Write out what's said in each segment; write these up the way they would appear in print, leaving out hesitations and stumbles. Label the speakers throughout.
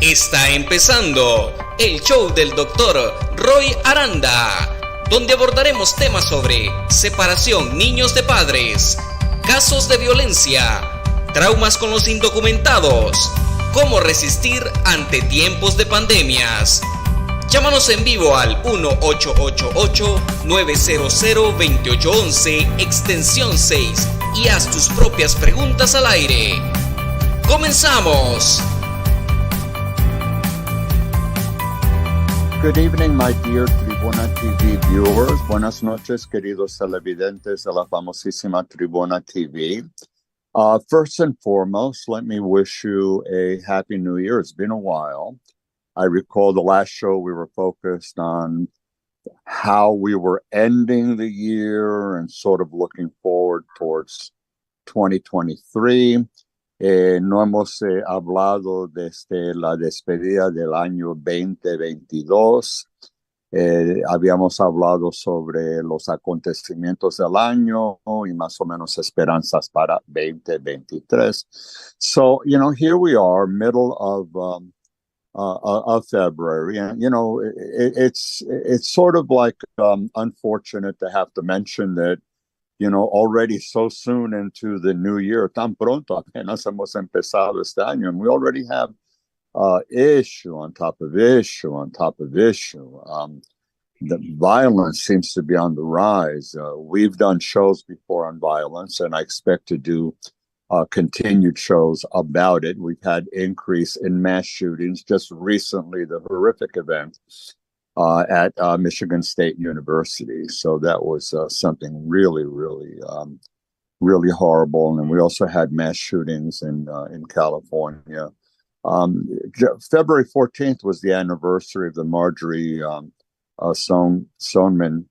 Speaker 1: Está empezando el show del Dr. Roy Aranda, donde abordaremos temas sobre separación niños de padres, casos de violencia, traumas con los indocumentados, cómo resistir ante tiempos de pandemias. Llámanos en vivo al 1-888-900-2811, extensión 6, y haz tus propias preguntas al aire. ¡Comenzamos!
Speaker 2: Good evening, my dear Tribuna TV viewers. Buenas noches, queridos televidentes de la famosísima Tribuna TV. First and foremost, let me wish you a Happy New Year. It's been a while. I recall the last show we were focused on how we were ending the year and sort of looking forward towards 2023. No hemos hablado desde la despedida del año 2022. Habíamos hablado sobre los acontecimientos del año y más o menos esperanzas para 2023. So, here we are, middle of February, and it's sort of like unfortunate to have to mention that. Already so soon into the new year, tan pronto apenas hemos empezado este año, and we already have issue on top of issue on top of issue. The violence seems to be on the rise. We've done shows before on violence, and I expect to do continued shows about it. We've had increase in mass shootings. Just recently, the horrific event at Michigan State University. So that was something really, really, really horrible. And we also had mass shootings in California. February 14th was the anniversary of the Marjorie Stoneman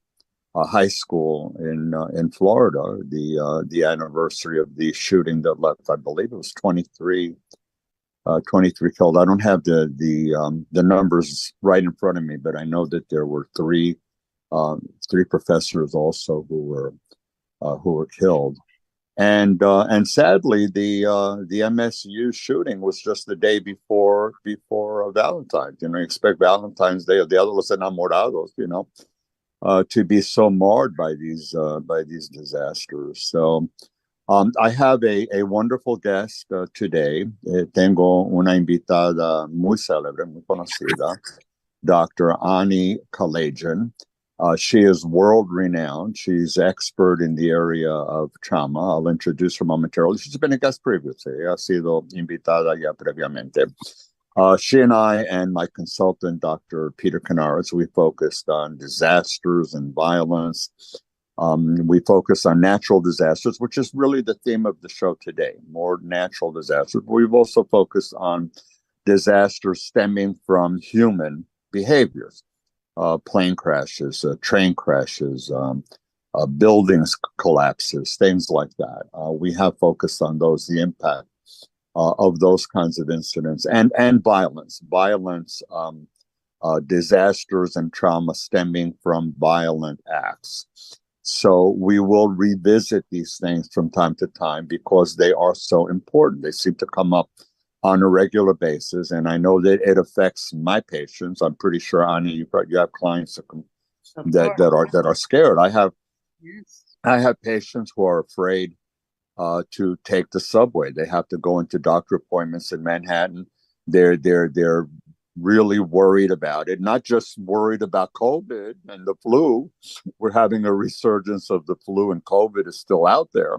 Speaker 2: High School in Florida. The anniversary of the shooting that left, I believe it was 23 killed. I don't have the numbers right in front of me, but I know that there were three professors also who were killed, and sadly the MSU shooting was just the day before Valentine's. You expect Valentine's Day, Dia de los Enamorados, to be so marred by these disasters. So. I have a wonderful guest today. Tengo una invitada muy célebre, muy conocida, Dr. Ani Kalajian. She is world-renowned. She's expert in the area of trauma. I'll introduce her momentarily. She's been a guest previously. Ha sido invitada ya previamente. She and I and my consultant, Dr. Peter Canaris, we focused on disasters and violence. We focus on natural disasters, which is really the theme of the show today, more natural disasters. We've also focused on disasters stemming from human behaviors, plane crashes, train crashes, buildings collapses, things like that. We have focused on those, the impact of those kinds of incidents and violence, disasters and trauma stemming from violent acts. So we will revisit these things from time to time because they are so important. They seem to come up on a regular basis, and I know that it affects my patients. I'm pretty sure, Ani, you have clients that are scared. I have patients who are afraid to take the subway. They have to go into doctor appointments in Manhattan. They're really worried about it, not just worried about COVID and the flu. We're having a resurgence of the flu, and COVID is still out there.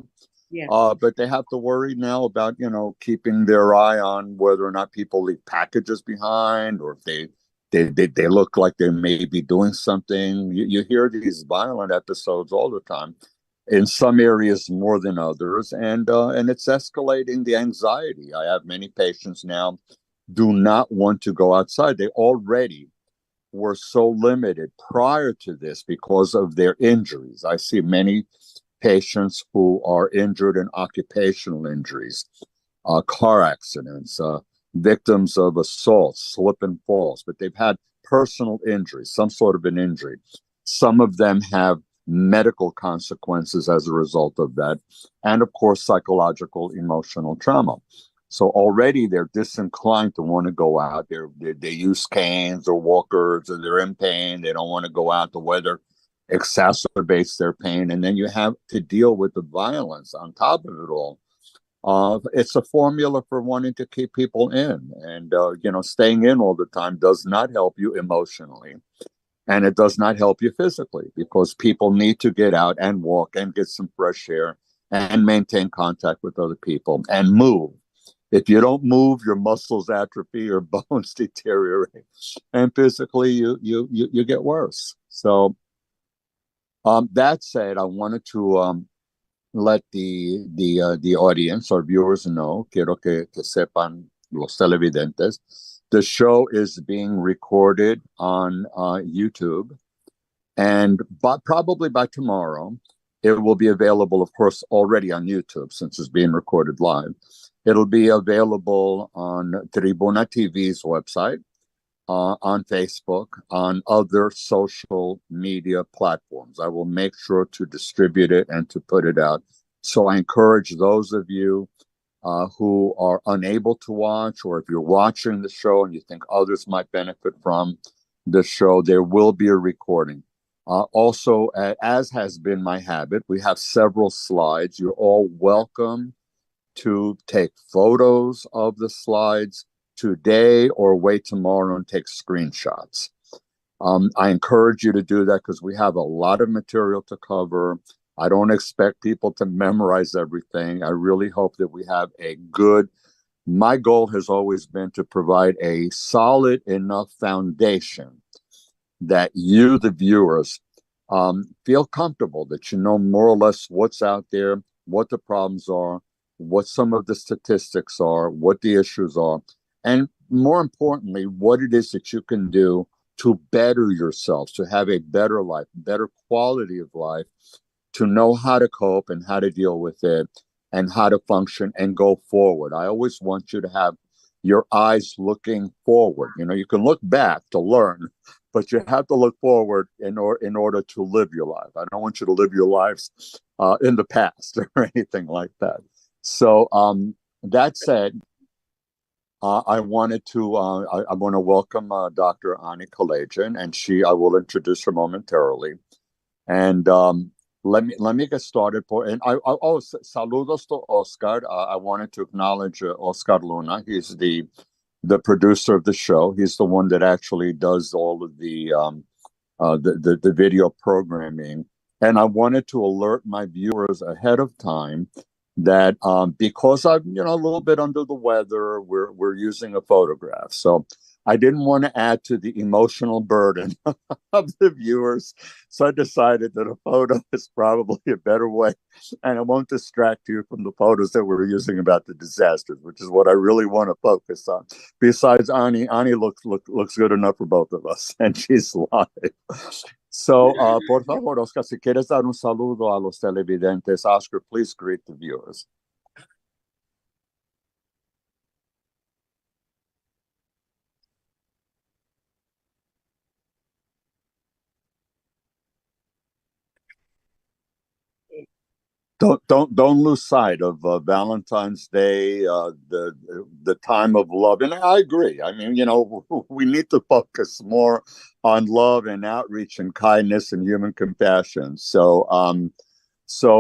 Speaker 2: Yeah. But they have to worry now about, keeping their eye on whether or not people leave packages behind, or if they look like they may be doing something. You hear these violent episodes all the time, in some areas more than others, and it's escalating the anxiety. I have many patients now do not want to go outside. They already were so limited prior to this because of their injuries. I see many patients who are injured in occupational injuries, car accidents, victims of assault, slip and falls, but they've had personal injuries, some sort of an injury. Some of them have medical consequences as a result of that, and of course, psychological, emotional trauma. So already they're disinclined to want to go out. They use canes or walkers, or they're in pain. They don't want to go out. The weather exacerbates their pain, and then you have to deal with the violence on top of it all. It's a formula for wanting to keep people in, and staying in all the time does not help you emotionally, and it does not help you physically, because people need to get out and walk and get some fresh air and maintain contact with other people and move. If you don't move, your muscles atrophy, your bones deteriorate, and physically you get worse. So that said, I wanted to let the audience or viewers know, quiero que sepan los televidentes, the show is being recorded on YouTube, and probably by tomorrow, it will be available, of course, already on YouTube since it's being recorded live. It'll be available on Tribuna TV's website, on Facebook, on other social media platforms. I will make sure to distribute it and to put it out. So I encourage those of you who are unable to watch, or if you're watching the show and you think others might benefit from the show, there will be a recording. Also, as has been my habit, we have several slides. You're all welcome to take photos of the slides today or wait tomorrow and take screenshots. I encourage you to do that because we have a lot of material to cover. I don't expect people to memorize everything. I really hope that we have my goal has always been to provide a solid enough foundation that you, the viewers, feel comfortable, that you know more or less what's out there, what the problems are, what some of the statistics are, what the issues are, and more importantly, what it is that you can do to better yourselves, to have a better life, better quality of life, to know how to cope and how to deal with it and how to function and go forward. I always want you to have your eyes looking forward. You can look back to learn, but you have to look forward in order to live your life. I don't want you to live your lives in the past or anything like that. So that said, I want to welcome Dr. Ani Kalajian, and I will introduce her momentarily. And let me get started. Saludos to Oscar. I wanted to acknowledge Oscar Luna. He's the producer of the show. He's the one that actually does all of the video programming. And I wanted to alert my viewers ahead of time that because I'm a little bit under the weather, we're using a photograph. So I didn't want to add to the emotional burden of the viewers. So I decided that a photo is probably a better way, and it won't distract you from the photos that we're using about the disasters, which is what I really want to focus on. Besides, Ani looks good enough for both of us, and she's live. So, por favor, Oscar, si quieres dar un saludo a los televidentes, Oscar, please greet the viewers. Don't lose sight of Valentine's Day, the time of love, and I agree. I mean, we need to focus more on love and outreach and kindness and human compassion. So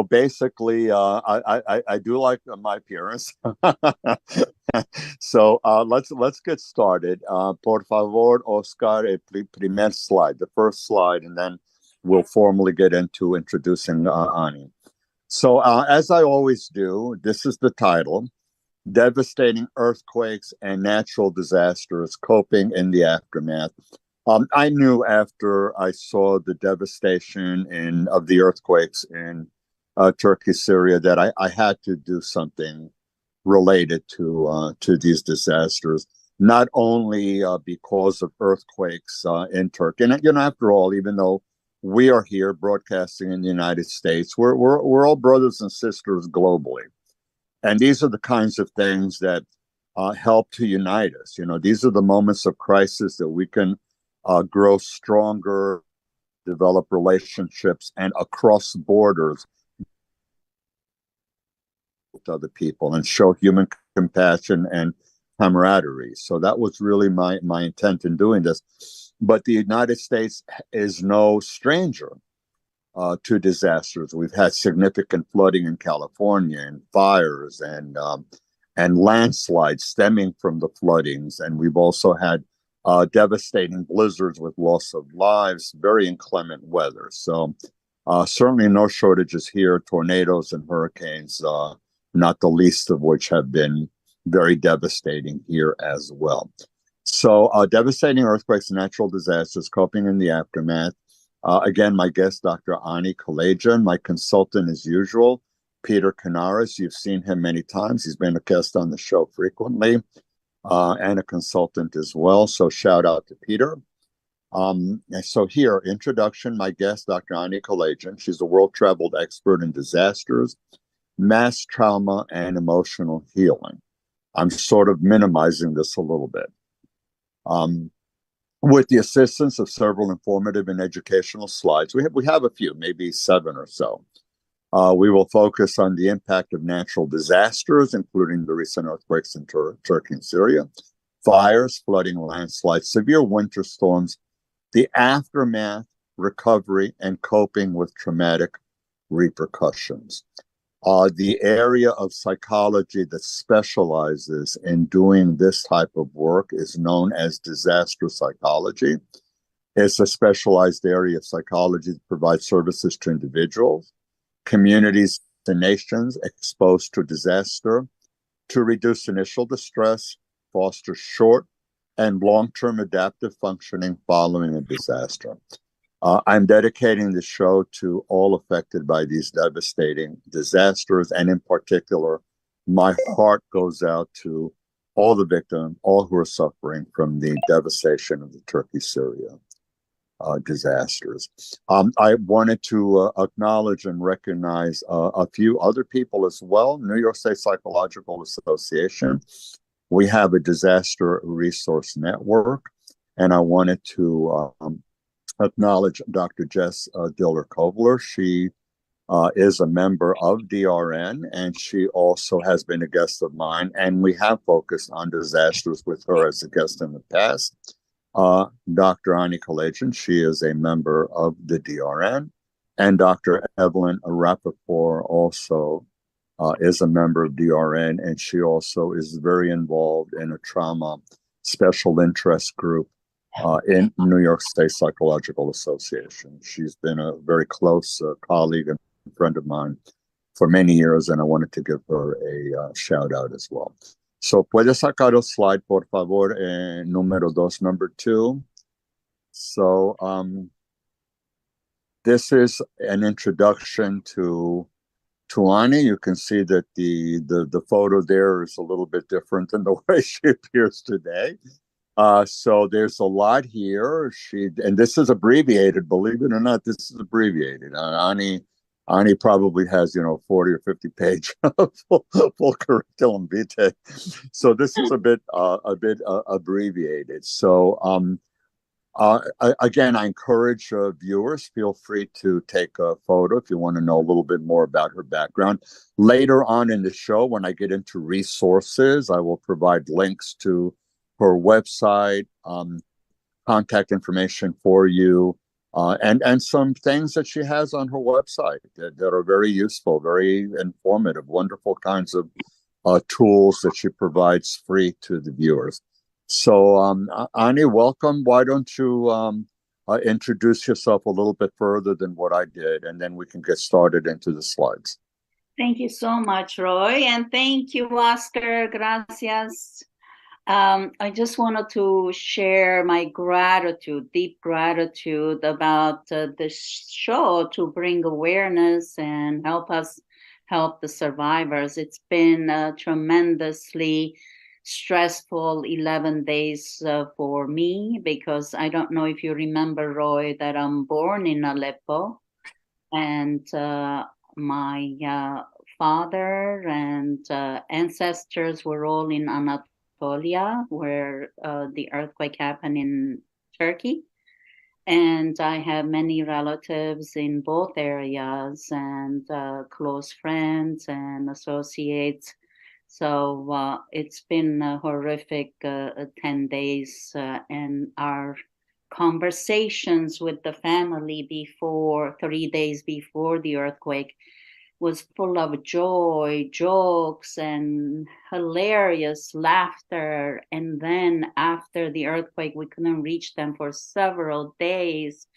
Speaker 2: basically, I do like my appearance. So let's get started. Por favor, Oscar, el primer slide, the first slide, and then we'll formally get into introducing Ani. So as I always do, this is the title: Devastating Earthquakes and Natural Disasters, Coping in the Aftermath. I knew after I saw the devastation of the earthquakes in Turkey, Syria, that I had to do something related to these disasters, not only because of earthquakes in Turkey. And, after all, even though we are here broadcasting in the United States, we're all brothers and sisters globally. And these are the kinds of things that help to unite us. These are the moments of crisis that we can grow stronger, develop relationships, and across borders with other people and show human compassion and camaraderie. So that was really my intent in doing this. But the United States is no stranger to disasters. We've had significant flooding in California and fires and landslides stemming from the floodings, and we've also had devastating blizzards with loss of lives, very inclement weather. So certainly no shortages here, tornadoes and hurricanes, not the least of which have been very devastating here as well. So devastating earthquakes and natural disasters, coping in the aftermath. Again, my guest, Dr. Ani Kalajian, my consultant as usual, Peter Canaris. You've seen him many times. He's been a guest on the show frequently and a consultant as well. So shout out to Peter. So here, introduction, my guest, Dr. Ani Kalajian. She's a world-traveled expert in disasters, mass trauma, and emotional healing. I'm sort of minimizing this a little bit. With the assistance of several informative and educational slides, we have a few, maybe 7 or so. We will focus on the impact of natural disasters, including the recent earthquakes in Turkey and Syria, fires, flooding, landslides, severe winter storms, the aftermath, recovery, and coping with traumatic repercussions. The area of psychology that specializes in doing this type of work is known as disaster psychology. It's a specialized area of psychology that provides services to individuals, communities, and nations exposed to disaster to reduce initial distress, foster short and long-term adaptive functioning following a disaster. I'm dedicating the show to all affected by these devastating disasters, and in particular, my heart goes out to all the victims, all who are suffering from the devastation of the Turkey-Syria disasters. I wanted to acknowledge and recognize a few other people as well. New York State Psychological Association. We have a disaster resource network, and I wanted to acknowledge Dr. Jess Diller-Kovler. She is a member of DRN, and she also has been a guest of mine, and we have focused on disasters with her as a guest in the past. Dr. Ani Kalajian, she is a member of the DRN, and Dr. Evelyn Rappaport also is a member of DRN, and she also is very involved in a trauma special interest group in New York State Psychological Association. She's been a very close colleague and friend of mine for many years, and I wanted to give her a shout out as well. So, puede sacar el slide, por favor, número 2, number 2. So, this is an introduction to Ani. You can see that the photo there is a little bit different than the way she appears today. So there's a lot here. And this is abbreviated, believe it or not, this is abbreviated. Ani probably has, 40 or 50 page full curriculum vitae. So this is a bit abbreviated. So again, I encourage viewers, feel free to take a photo if you want to know a little bit more about her background. Later on in the show, when I get into resources, I will provide links to her website, contact information for you, and some things that she has on her website that are very useful, very informative, wonderful kinds of tools that she provides free to the viewers. So, Ani, welcome. Why don't you introduce yourself a little bit further than what I did, and then we can get started into the slides.
Speaker 3: Thank you so much, Roy, and thank you, Oscar. Gracias. I just wanted to share my gratitude, deep gratitude about this show to bring awareness and help the survivors. It's been a tremendously stressful 11 days for me, because I don't know if you remember, Roy, that I'm born in Aleppo, and my father and ancestors were all in Anatolia, where the earthquake happened in Turkey. And I have many relatives in both areas and close friends and associates. So it's been a horrific 10 days, and our conversations with the family before, 3 days before the earthquake, was full of joy, jokes, and hilarious laughter. And then after the earthquake, we couldn't reach them for several days.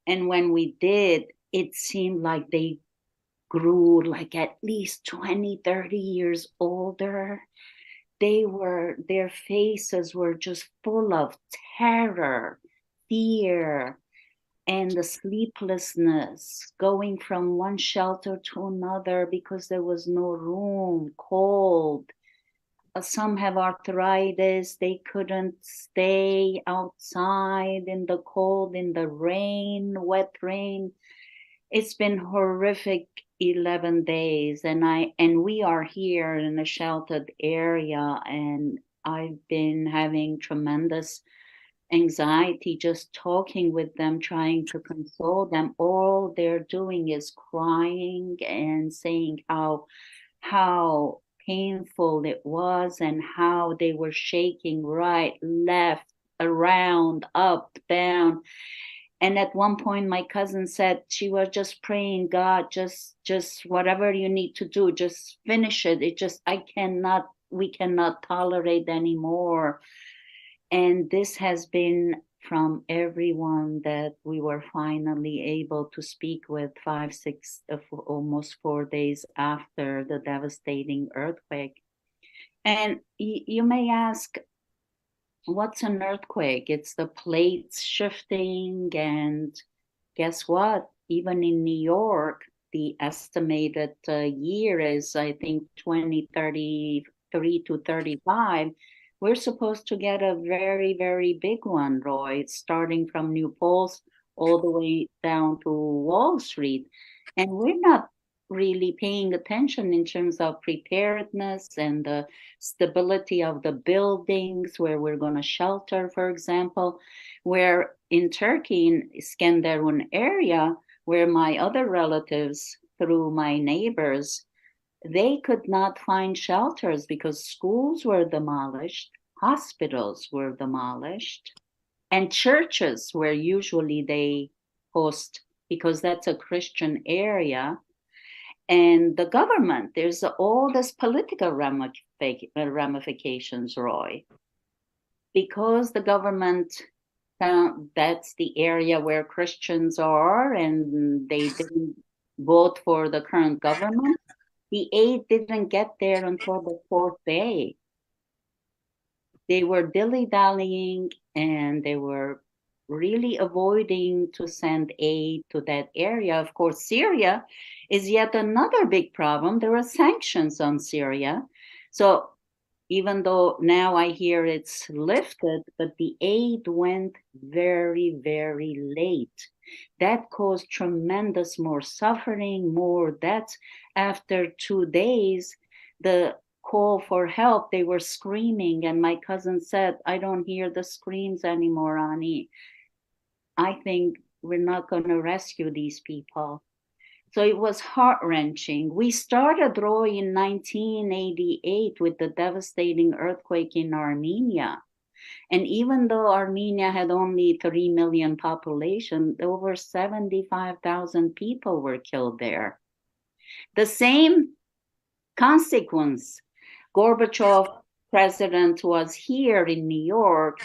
Speaker 3: And when we did, it seemed like they grew like at least 20, 30 years older. Their faces were just full of terror, fear, and the sleeplessness, going from one shelter to another because there was no room, cold. Some have arthritis, they couldn't stay outside in the cold, in the rain, wet rain. It's been horrific 11 days, and we are here in a sheltered area, and I've been having tremendous anxiety just talking with them, trying to console them. All they're doing is crying and saying how painful it was and how they were shaking right, left, around, up, down. And at one point my cousin said she was just praying, God, just whatever you need to do, just finish it. We cannot tolerate anymore. And this has been from everyone that we were finally able to speak with 5, 6, almost 4 days after the devastating earthquake. And you may ask, what's an earthquake? It's the plates shifting, and guess what? Even in New York, the estimated year is, I think, 2033 to 35. We're supposed to get a very, very big one, Roy, starting from New Paltz all the way down to Wall Street. And we're not really paying attention in terms of preparedness and the stability of the buildings where we're going to shelter, for example, where in Turkey, in Iskenderun area, where my other relatives, through my neighbors, they could not find shelters because schools were demolished, hospitals were demolished, and churches where usually they host, because that's a Christian area. And the government, there's all this political ramifications, Roy, because the government found that's the area where Christians are, and they didn't vote for the current government. The aid didn't get there until the fourth day. They were dilly-dallying, and they were really avoiding to send aid to that area. Of course, Syria is yet another big problem. There are sanctions on Syria. So even though now I hear it's lifted, but the aid went very, very late. That caused tremendous more suffering, more deaths. After 2 days, the call for help, they were screaming, and my cousin said, I don't hear the screams anymore, Ani. I think we're not going to rescue these people. So it was heart-wrenching. We started, Roy, in 1988 with the devastating earthquake in Armenia. And even though Armenia had only 3 million population, over 75,000 people were killed there. The same consequence. Gorbachev, president, was here in New York.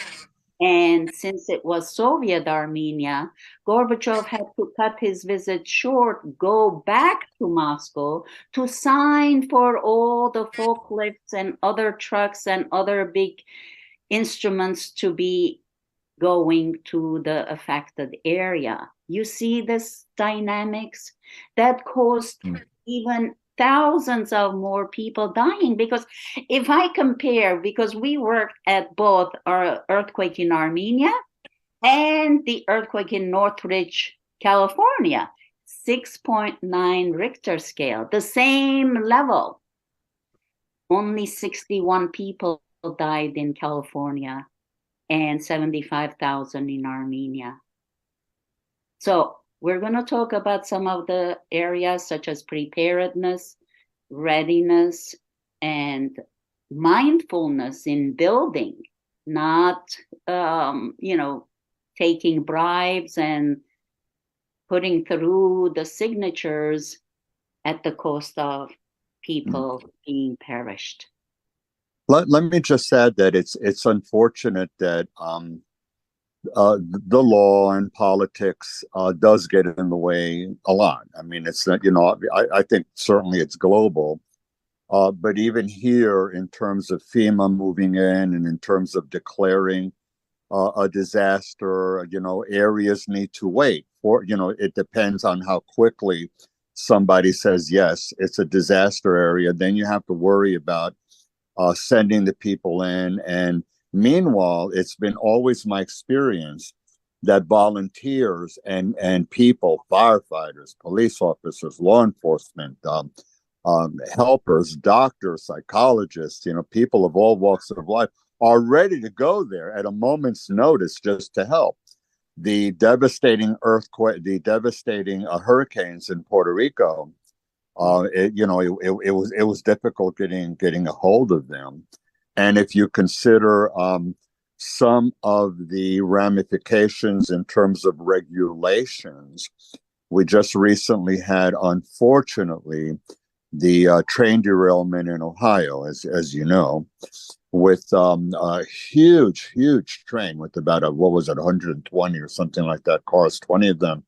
Speaker 3: And since it was Soviet Armenia, Gorbachev had to cut his visit short, go back to Moscow to sign for all the forklifts and other trucks and other big instruments to be going to the affected area. You see this dynamics that caused even thousands of more people dying. Because if I compare, because we worked at both our earthquake in Armenia and the earthquake in Northridge, California, 6.9 Richter scale, the same level. Only 61 people died in California and 75,000 in Armenia. So we're going to talk about some of the areas such as preparedness, readiness, and mindfulness in building, not, taking bribes and putting through the signatures at the cost of people being perished.
Speaker 2: Let me just add that it's unfortunate that the law and politics does get in the way a lot. I mean, it's not, I think certainly it's global, but even here, in terms of FEMA moving in and in terms of declaring a disaster, areas need to wait for, it depends on how quickly somebody says, yes, it's a disaster area. Then you have to worry about sending the people in. And meanwhile, it's been always my experience that volunteers and people, firefighters, police officers, law enforcement, helpers, doctors, psychologists, people of all walks of life are ready to go there at a moment's notice just to help. The devastating earthquake, the devastating hurricanes in Puerto Rico, it was difficult getting a hold of them. And if you consider some of the ramifications in terms of regulations, we just recently had, unfortunately, the train derailment in Ohio, as you know, with a huge train with about 120 or something like that cars. 20 of them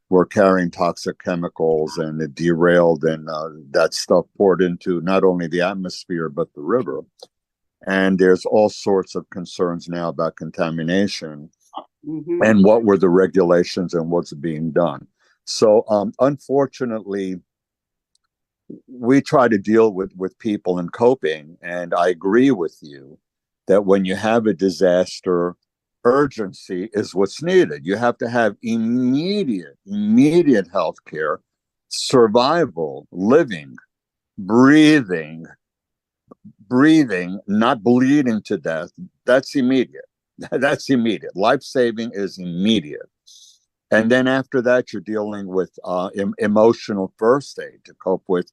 Speaker 2: were carrying toxic chemicals, and it derailed, and that stuff poured into not only the atmosphere but the river. And there's all sorts of concerns now about contamination and what were the regulations and what's being done. So unfortunately, we try to deal with people and coping. And I agree with you that when you have a disaster, urgency is what's needed. You have to have immediate health care, survival, living, breathing, not bleeding to death. That's immediate. That's immediate. Life-saving is immediate. And then after that, you're dealing with emotional first aid to cope with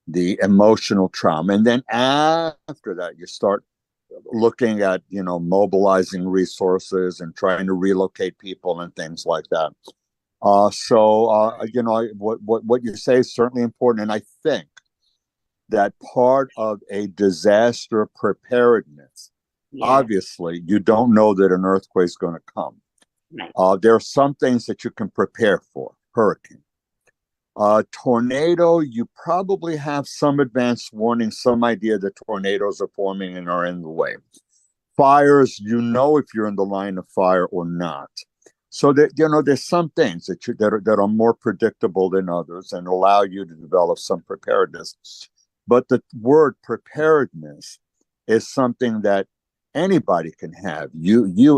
Speaker 2: the emotional trauma. And then after that, you start looking at, mobilizing resources and trying to relocate people and things like that. What you say is certainly important. And I think that part of a disaster preparedness, obviously, you don't know that an earthquake is going to come. Right. There are some things that you can prepare for. Hurricane. Tornado, you probably have some advance warning, some idea that tornadoes are forming and are in the way. Fires, if you're in the line of fire or not. So that, there's some things that are more predictable than others and allow you to develop some preparedness. But the word preparedness is something that anybody can have.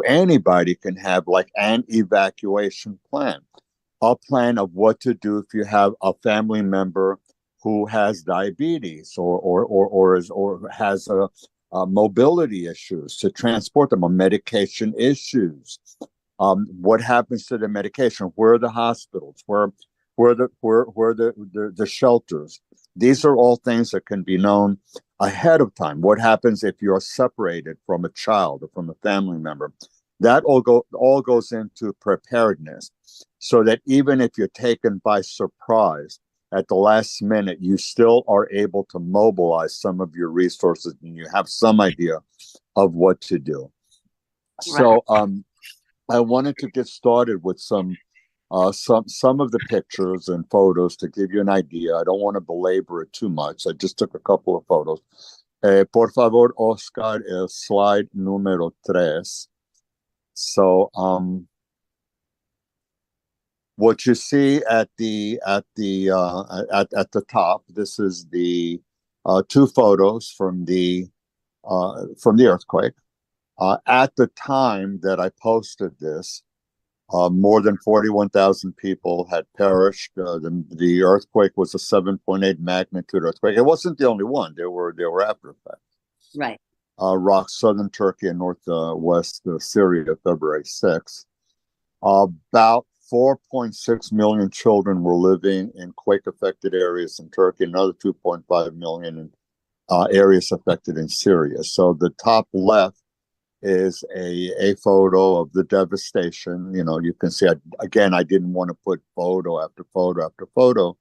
Speaker 2: Anybody can have, like, an evacuation plan, a plan of what to do if you have a family member who has diabetes or has mobility issues, to transport them, or medication issues. What happens to the medication? Where are the hospitals? Where are the shelters? These are all things that can be known ahead of time. What happens if you're separated from a child or from a family member? That all goes into preparedness, so that even if you're taken by surprise at the last minute, you still are able to mobilize some of your resources and you have some idea of what to do. Right. So I wanted to get started with some of the pictures and photos to give you an idea. I don't want to belabor it too much. I just took a couple of photos. Por favor, Oscar, slide número 3. So what you see at the top, this is the 2 photos from the earthquake. At the time that I posted this, more than 41,000 people had perished. The earthquake was a 7.8 magnitude earthquake. It wasn't the only one. There were after effects. Right. Rocked southern Turkey and northwest Syria, February 6th. About 4.6 million children were living in quake-affected areas in Turkey, another 2.5 million in areas affected in Syria. So the top left is a photo of the devastation. You know, you can see, I didn't want to put photo after photo after photo.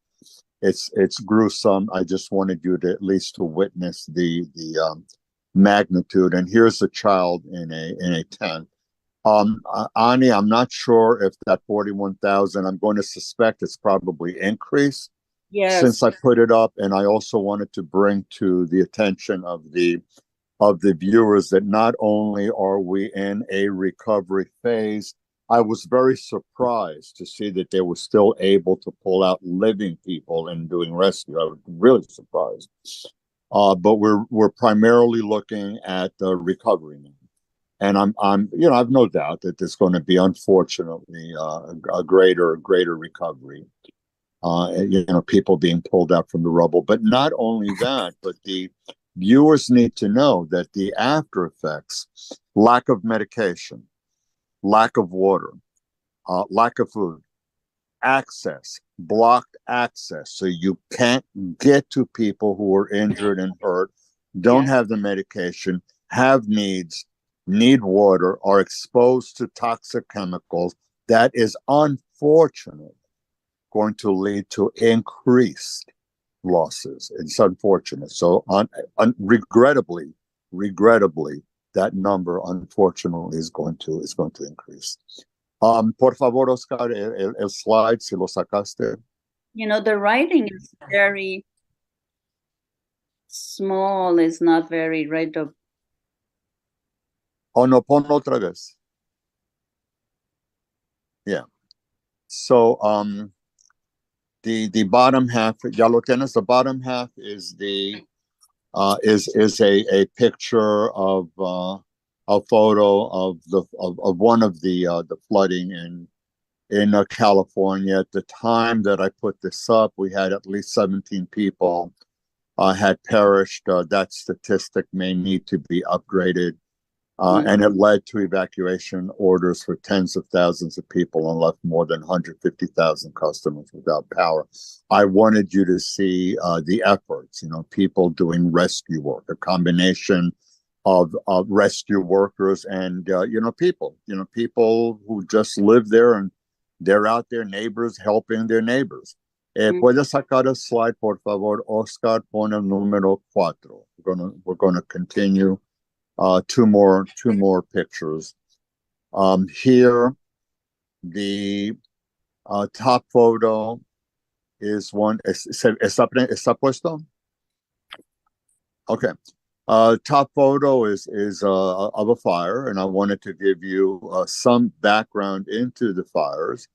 Speaker 2: It's gruesome. I just wanted you to at least to witness the magnitude. And here's a child in a tent. Ani, I'm not sure if that 41,000, I'm going to suspect it's probably increased since I put it up. And I also wanted to bring to the attention of the viewers that not only are we in a recovery phase, I was very surprised to see that they were still able to pull out living people and doing rescue. I was really surprised. But we're primarily looking at the recovery now. And I'm you know, I've no doubt that there's going to be, unfortunately, a greater recovery. You know, people being pulled out from the rubble. But not only that, but the viewers need to know that the after effects, lack of medication, lack of water, lack of food, access, blocked access. So you can't get to people who are injured and hurt, don't have the medication, have needs, need water, are exposed to toxic chemicals. That is unfortunately going to lead to increased losses. It's unfortunate. So regrettably, that number unfortunately is going to increase. Por favor, Oscar, el slide, si lo sacaste.
Speaker 3: You know, the writing is very small, it's not very right.
Speaker 2: Oh, no, ponlo otra vez. Yeah. So, the bottom half, ya lo tienes, the bottom half is is a picture of a photo of one of the flooding in California. At the time that I put this up, we had at least 17 people had perished. That statistic may need to be upgraded. And it led to evacuation orders for tens of thousands of people and left more than 150,000 customers without power. I wanted you to see the efforts, you know, people doing rescue work, a combination of rescue workers and, you know, people who just live there and they're out there, neighbors helping their neighbors. Puedes sacar a slide, por favor, Oscar, pon el número 4. We're gonna continue. Two more pictures. Here, the top photo is one. ¿Está puesto? Okay. Top photo is of a fire, and I wanted to give you some background into the fires.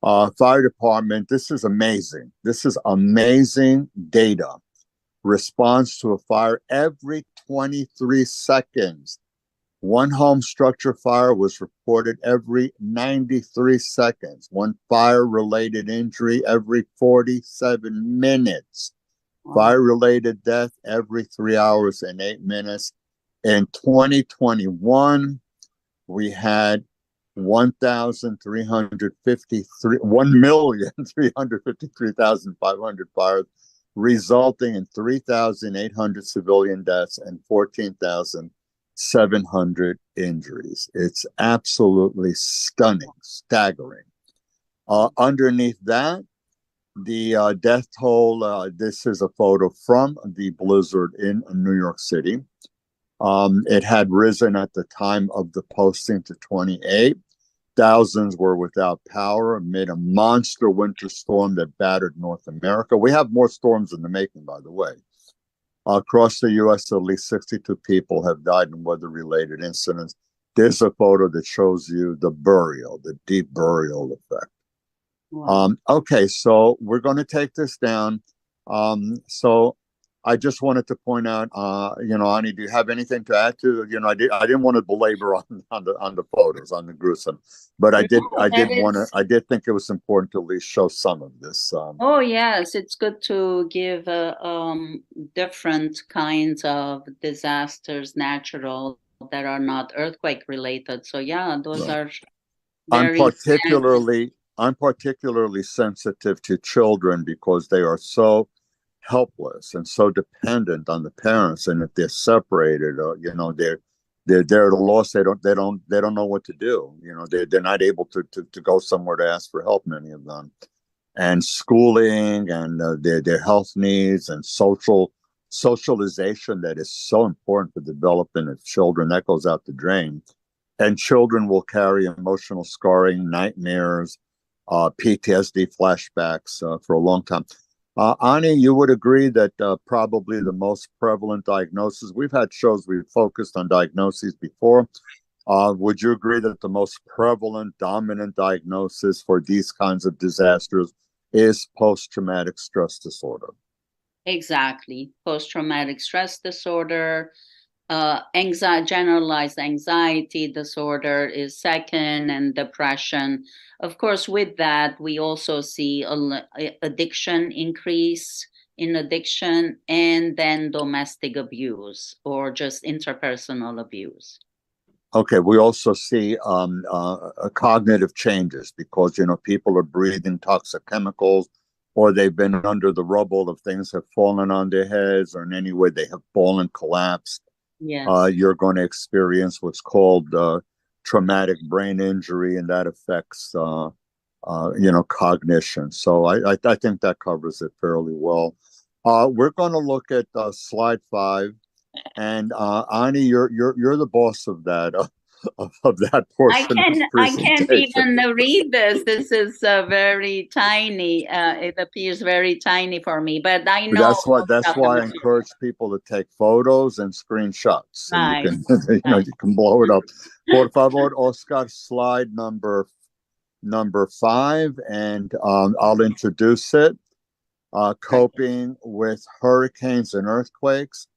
Speaker 2: Fire department. This is amazing. This is amazing data. Response to a fire every 23 seconds. One home structure fire was reported every 93 seconds. One fire-related injury every 47 minutes. Wow. Fire-related death every 3 hours and 8 minutes. In 2021, we had 1,353,500 fires, resulting in 3,800 civilian deaths and 14,700 injuries. It's absolutely stunning, staggering. Underneath that, the death toll, this is a photo from the blizzard in New York City. It had risen at the time of the posting to 28. Thousands were without power amid a monster winter storm that battered North America. We have more storms in the making, by the way. Across the U.S., at least 62 people have died in weather-related incidents. There's a photo that shows you the burial, the deep burial effect. Wow. Okay, so we're going to take this down. So I just wanted to point out, you know, Ani, do you have anything to add to? You know, I didn't want to belabor on the photos, on the gruesome, but I did think it was important to at least show some of this.
Speaker 3: Oh yes, it's good to give different kinds of disasters, natural, that are not earthquake related. So yeah, those are very
Speaker 2: I'm particularly sensitive to children because they are so helpless and so dependent on the parents. And if they're separated, or they're at a loss. They don't know what to do. They're not able to go somewhere to ask for help. Many of them, and schooling and their health needs and socialization that is so important for the development of children, that goes out the drain. And children will carry emotional scarring, nightmares, PTSD flashbacks for a long time. Ani, you would agree that probably the most prevalent diagnosis, we've had shows we've focused on diagnoses before. Would you agree that the most prevalent, dominant diagnosis for these kinds of disasters is post-traumatic stress disorder?
Speaker 3: Exactly. Post-traumatic stress disorder, generalized anxiety disorder is second, and depression. Of course, with that, we also see addiction increase in addiction, and then domestic abuse or just interpersonal abuse.
Speaker 2: Okay, we also see cognitive changes because people are breathing toxic chemicals, or they've been under the rubble of things have fallen on their heads, or in any way they have fallen, collapsed.
Speaker 3: Yes.
Speaker 2: You're going to experience what's called traumatic brain injury, and that affects cognition. So I think that covers it fairly well. We're going to look at slide 5. And Ani, you're the boss of that of that portion of the
Speaker 3: I can't
Speaker 2: presentation.
Speaker 3: even read this. This is very tiny. It appears very tiny for me, but I know
Speaker 2: That's why I encourage people to take photos and screenshots so you
Speaker 3: right.
Speaker 2: can you can blow it up. Por favor, Oscar, slide number 5, and I'll introduce it. Coping with hurricanes and earthquakes,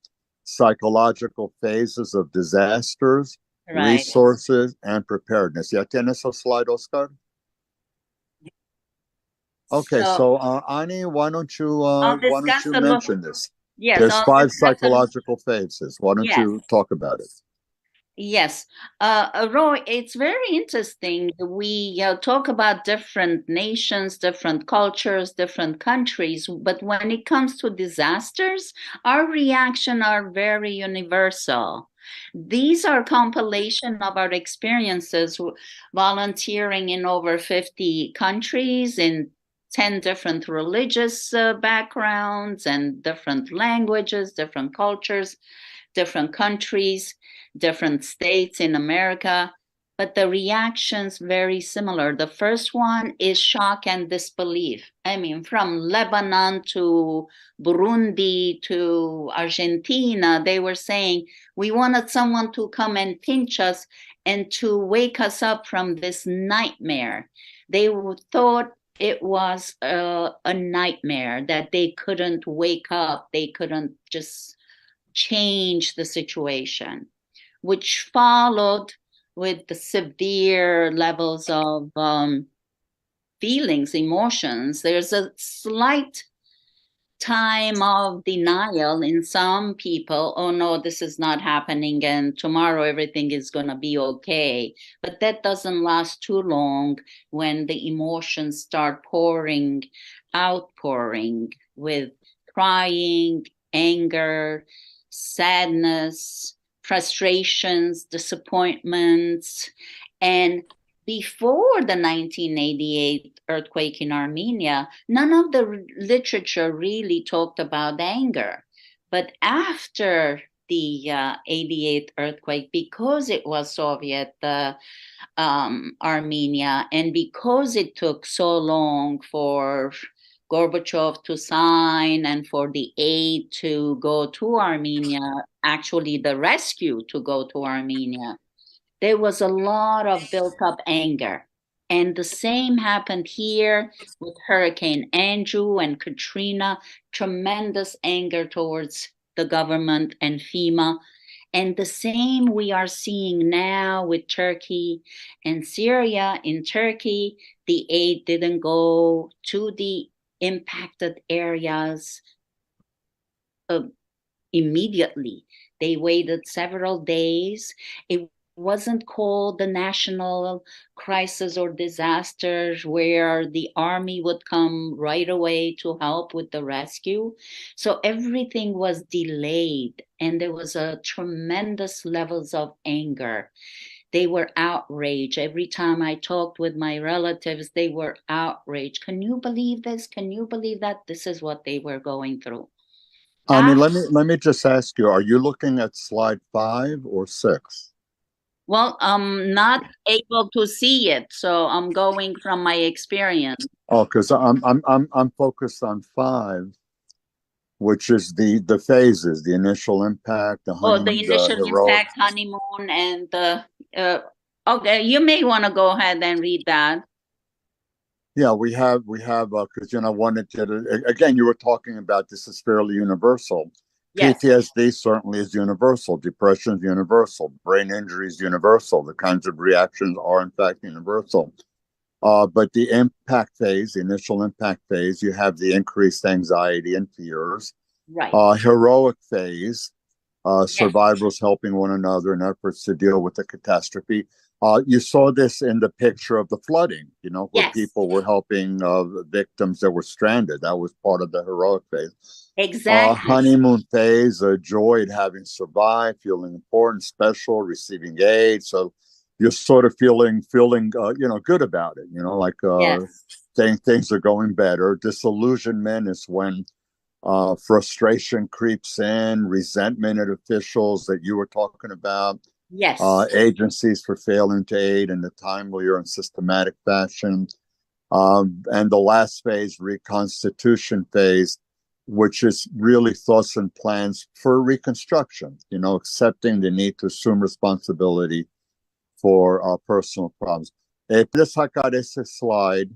Speaker 2: psychological phases of disasters,
Speaker 3: Right.
Speaker 2: resources, and preparedness. ¿Ya tienes el slide, Oscar? Okay, so Ani, why don't you mention this?
Speaker 3: Yes,
Speaker 2: There's 5 psychological phases. Why don't
Speaker 3: yes.
Speaker 2: you talk about it?
Speaker 3: Yes, Roy, it's very interesting. We talk about different nations, different cultures, different countries, but when it comes to disasters, our reaction are very universal. These are compilation of our experiences volunteering in over 50 countries in 10 different religious backgrounds and different languages, different cultures, different countries, different states in America, but the reactions very similar. The first one is shock and disbelief. I mean, from Lebanon to Burundi to Argentina, they were saying, we wanted someone to come and pinch us and to wake us up from this nightmare. They thought it was a nightmare, that they couldn't wake up, they couldn't just change the situation, which followed with the severe levels of feelings, emotions. There's a slight time of denial in some people. Oh no, this is not happening, and tomorrow everything is going to be okay. But that doesn't last too long when the emotions start outpouring with crying, anger, sadness, frustrations, disappointments. And before the 1988 earthquake in Armenia, none of the literature really talked about anger. But after the 88 earthquake, because it was Soviet Armenia, and because it took so long for Gorbachev to sign and for the aid to go to Armenia, actually the rescue to go to Armenia, there was a lot of built up anger. And the same happened here with Hurricane Andrew and Katrina, tremendous anger towards the government and FEMA. And the same we are seeing now with Turkey and Syria. In Turkey, the aid didn't go to the impacted areas immediately. They waited several days. It wasn't called the national crisis or disasters where the army would come right away to help with the rescue. So everything was delayed, and there was a tremendous levels of anger. They were outraged. Every time I talked with my relatives, they were outraged. Can you believe this? Can you believe that? This is what they were going through.
Speaker 2: Ani, let me just ask you, are you looking at slide 5 or 6?
Speaker 3: Well, I'm not able to see it, so I'm going from my experience.
Speaker 2: Oh, because I'm focused on 5, which is the phases, the initial impact, the
Speaker 3: Oh, the
Speaker 2: honeymoon, the
Speaker 3: initial
Speaker 2: heroic.
Speaker 3: impact, honeymoon, and the. Okay, you may want to go ahead and read that.
Speaker 2: Yeah, we have because I wanted to again. You were talking about this is fairly universal.
Speaker 3: Yes,
Speaker 2: PTSD certainly is universal. Depression is universal. Brain injury is universal. The kinds of reactions are in fact universal. But the impact phase, the initial impact phase, you have the increased anxiety and fears.
Speaker 3: right.
Speaker 2: Heroic phase,
Speaker 3: Yes,
Speaker 2: survivors helping one another in efforts to deal with the catastrophe. You saw this in the picture of the flooding, where
Speaker 3: yes,
Speaker 2: people were helping victims that were stranded. That was part of the heroic phase.
Speaker 3: exactly.
Speaker 2: Honeymoon phase, joy at having survived, feeling important, special, receiving aid. So you're sort of feeling good about it. Like
Speaker 3: Yes,
Speaker 2: things are going better. Disillusionment is when frustration creeps in, resentment at officials that you were talking about,
Speaker 3: yes,
Speaker 2: agencies for failing to aid in a timely or in systematic fashion. And the last phase, reconstitution phase, which is really thoughts and plans for reconstruction, accepting the need to assume responsibility for personal problems. Puedes sacar ese slide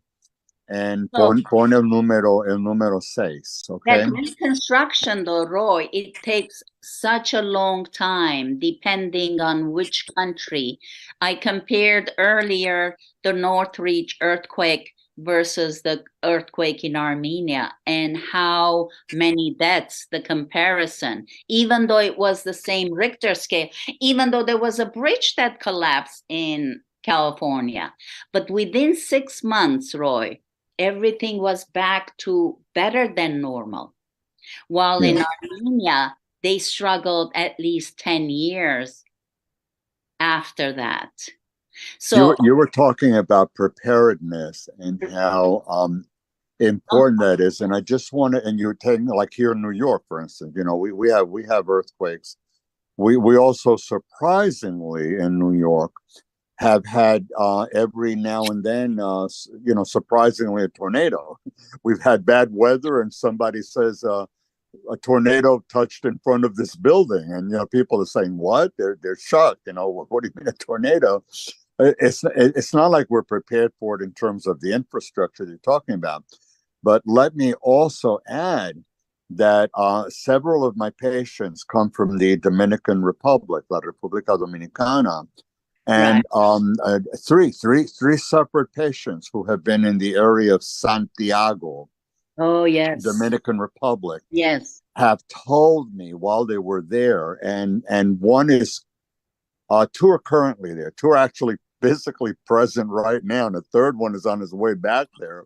Speaker 2: and
Speaker 3: so
Speaker 2: pon el número 6,
Speaker 3: that
Speaker 2: okay?
Speaker 3: reconstruction, though, Roy, it takes such a long time depending on which country. I compared earlier the Northridge earthquake versus the earthquake in Armenia and how many deaths, the comparison, even though it was the same Richter scale, even though there was a bridge that collapsed in California. But within 6 months, Roy, everything was back to better than normal. While
Speaker 2: Yeah.
Speaker 3: in Armenia, they struggled at least 10 years after that.
Speaker 2: You
Speaker 3: So,
Speaker 2: were you were talking about preparedness and how important that is, and I just want to. And you're taking like here in New York, for instance. We have earthquakes. We also surprisingly in New York have had every now and then, surprisingly a tornado. We've had bad weather, and somebody says a tornado touched in front of this building, and people are saying, "What?" They're shocked. What do you mean a tornado? It's not like we're prepared for it in terms of the infrastructure you're talking about. But let me also add that several of my patients come from the Dominican Republic, La República Dominicana,
Speaker 3: right.
Speaker 2: and three separate patients who have been in the area of Santiago,
Speaker 3: Oh, yes.
Speaker 2: Dominican Republic,
Speaker 3: Yes.
Speaker 2: have told me while they were there, and one is two are currently there. Two are actually physically present right now, and the third one is on his way back there.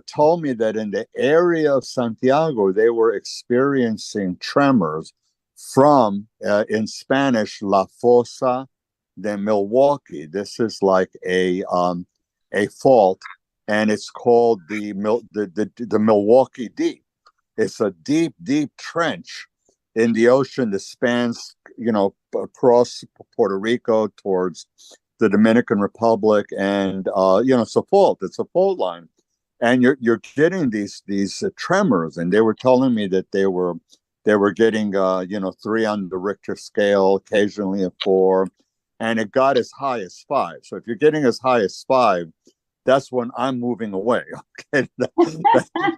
Speaker 2: Told me that in the area of Santiago, they were experiencing tremors from, in Spanish, La Fosa de Milwaukee. This is like a fault, and it's called the Milwaukee Deep. It's a deep, deep trench in the ocean that spans, across Puerto Rico towards the Dominican Republic, and it's a fault. It's a fault line, and you're getting these tremors, and they were telling me that they were getting 3 on the Richter scale, occasionally a 4, and it got as high as 5. So if you're getting as high as 5, that's when I'm moving away. Okay,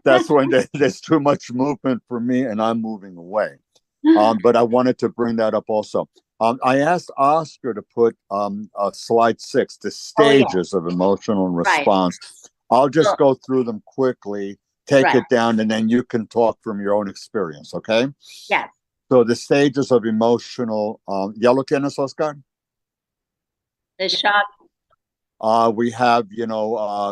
Speaker 2: that's when there's too much movement for me, and I'm moving away. But I wanted to bring that up also. I asked Oscar to put slide 6, the
Speaker 3: Oh, yeah.
Speaker 2: stages of emotional
Speaker 3: Right.
Speaker 2: response. I'll
Speaker 3: So,
Speaker 2: just go through them quickly, take
Speaker 3: right.
Speaker 2: it down, and then you can talk from your own experience, okay?
Speaker 3: Yes.
Speaker 2: So the stages of emotional, ¿ya lo tienes, Oscar?
Speaker 3: The shock.
Speaker 2: We have,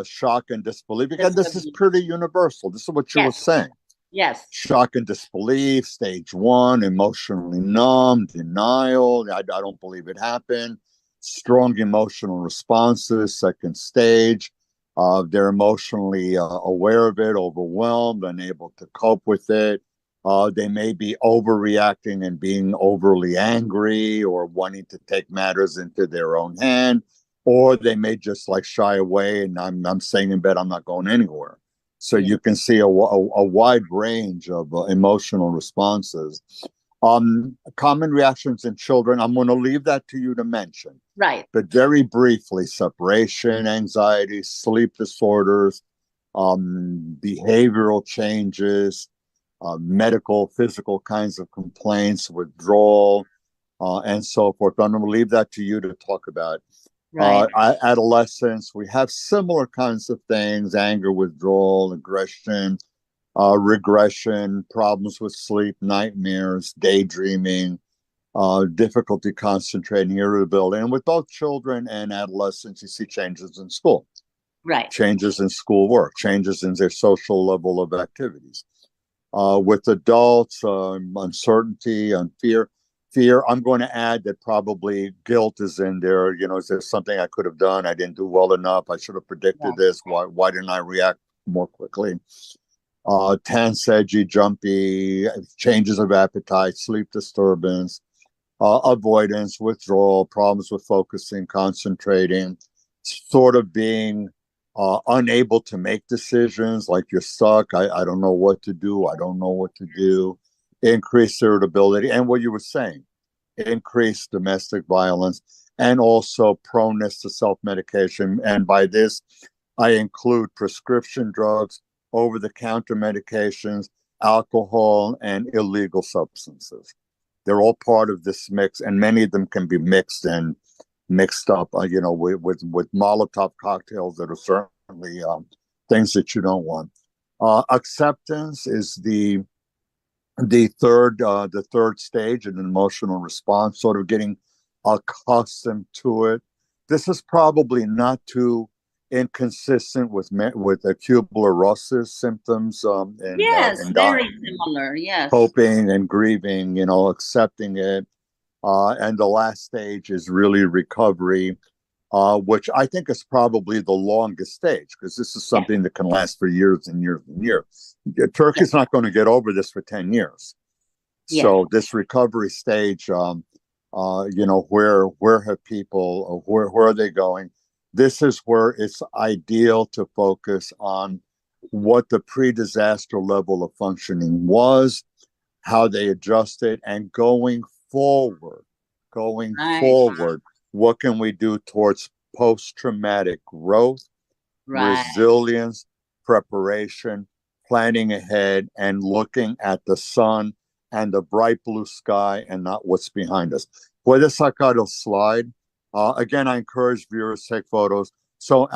Speaker 2: shock and disbelief. Again, this is pretty universal. This is what you were
Speaker 3: Yes.
Speaker 2: saying.
Speaker 3: Yes.
Speaker 2: Shock and disbelief, stage one, emotionally numb, denial. I don't believe it happened. Strong emotional responses, second stage. They're emotionally aware of it, overwhelmed, unable to cope with it. They may be overreacting and being overly angry or wanting to take matters into their own hand, or they may just like shy away and I'm staying in bed, I'm not going anywhere. So you can see a wide range of emotional responses. Common reactions in children, I'm going to leave that to you to mention.
Speaker 3: Right.
Speaker 2: But very briefly, separation anxiety, sleep disorders, behavioral changes, medical, physical kinds of complaints, withdrawal, and so forth. I'm going to leave that to you to talk about.
Speaker 3: Right.
Speaker 2: Adolescence, we have similar kinds of things: anger, withdrawal, aggression, regression, problems with sleep, nightmares, daydreaming, difficulty concentrating, irritability. And with both children and adolescents, you see changes in school.
Speaker 3: Right.
Speaker 2: Changes in schoolwork, changes in their social level of activities. With adults, uncertainty and fear. I'm going to add that probably guilt is in there. Is there something I could have done? I didn't do well enough. I should have predicted this. Why didn't I react more quickly? Tense, edgy, jumpy, changes of appetite, sleep disturbance, avoidance, withdrawal, problems with focusing, concentrating, sort of being unable to make decisions, like you're stuck. I don't know what to do. I don't know what to do. Increased irritability. And what you were saying, increased domestic violence, and also proneness to self-medication. And by this, I include prescription drugs, over-the-counter medications, alcohol, and illegal substances. They're all part of this mix, and many of them can be mixed up, with Molotov cocktails that are certainly things that you don't want. Acceptance is the third stage in an emotional response, sort of getting accustomed to it. This is probably not too inconsistent with Kubler-Ross's symptoms,
Speaker 3: very similar. Yes,
Speaker 2: coping and grieving, accepting it. And the last stage is really recovery, which I think is probably the longest stage, because this is something that can last for years and years and years. Turkey's not going to get over this for 10 years. So this recovery stage, where have people, where are they going? This is where it's ideal to focus on what the pre-disaster level of functioning was, how they adjusted, and going forward, what can we do towards post-traumatic growth, resilience, preparation, planning ahead, and looking at the sun and the bright blue sky and not what's behind us. Puede sacar el slide. Again, I encourage viewers to take photos. So,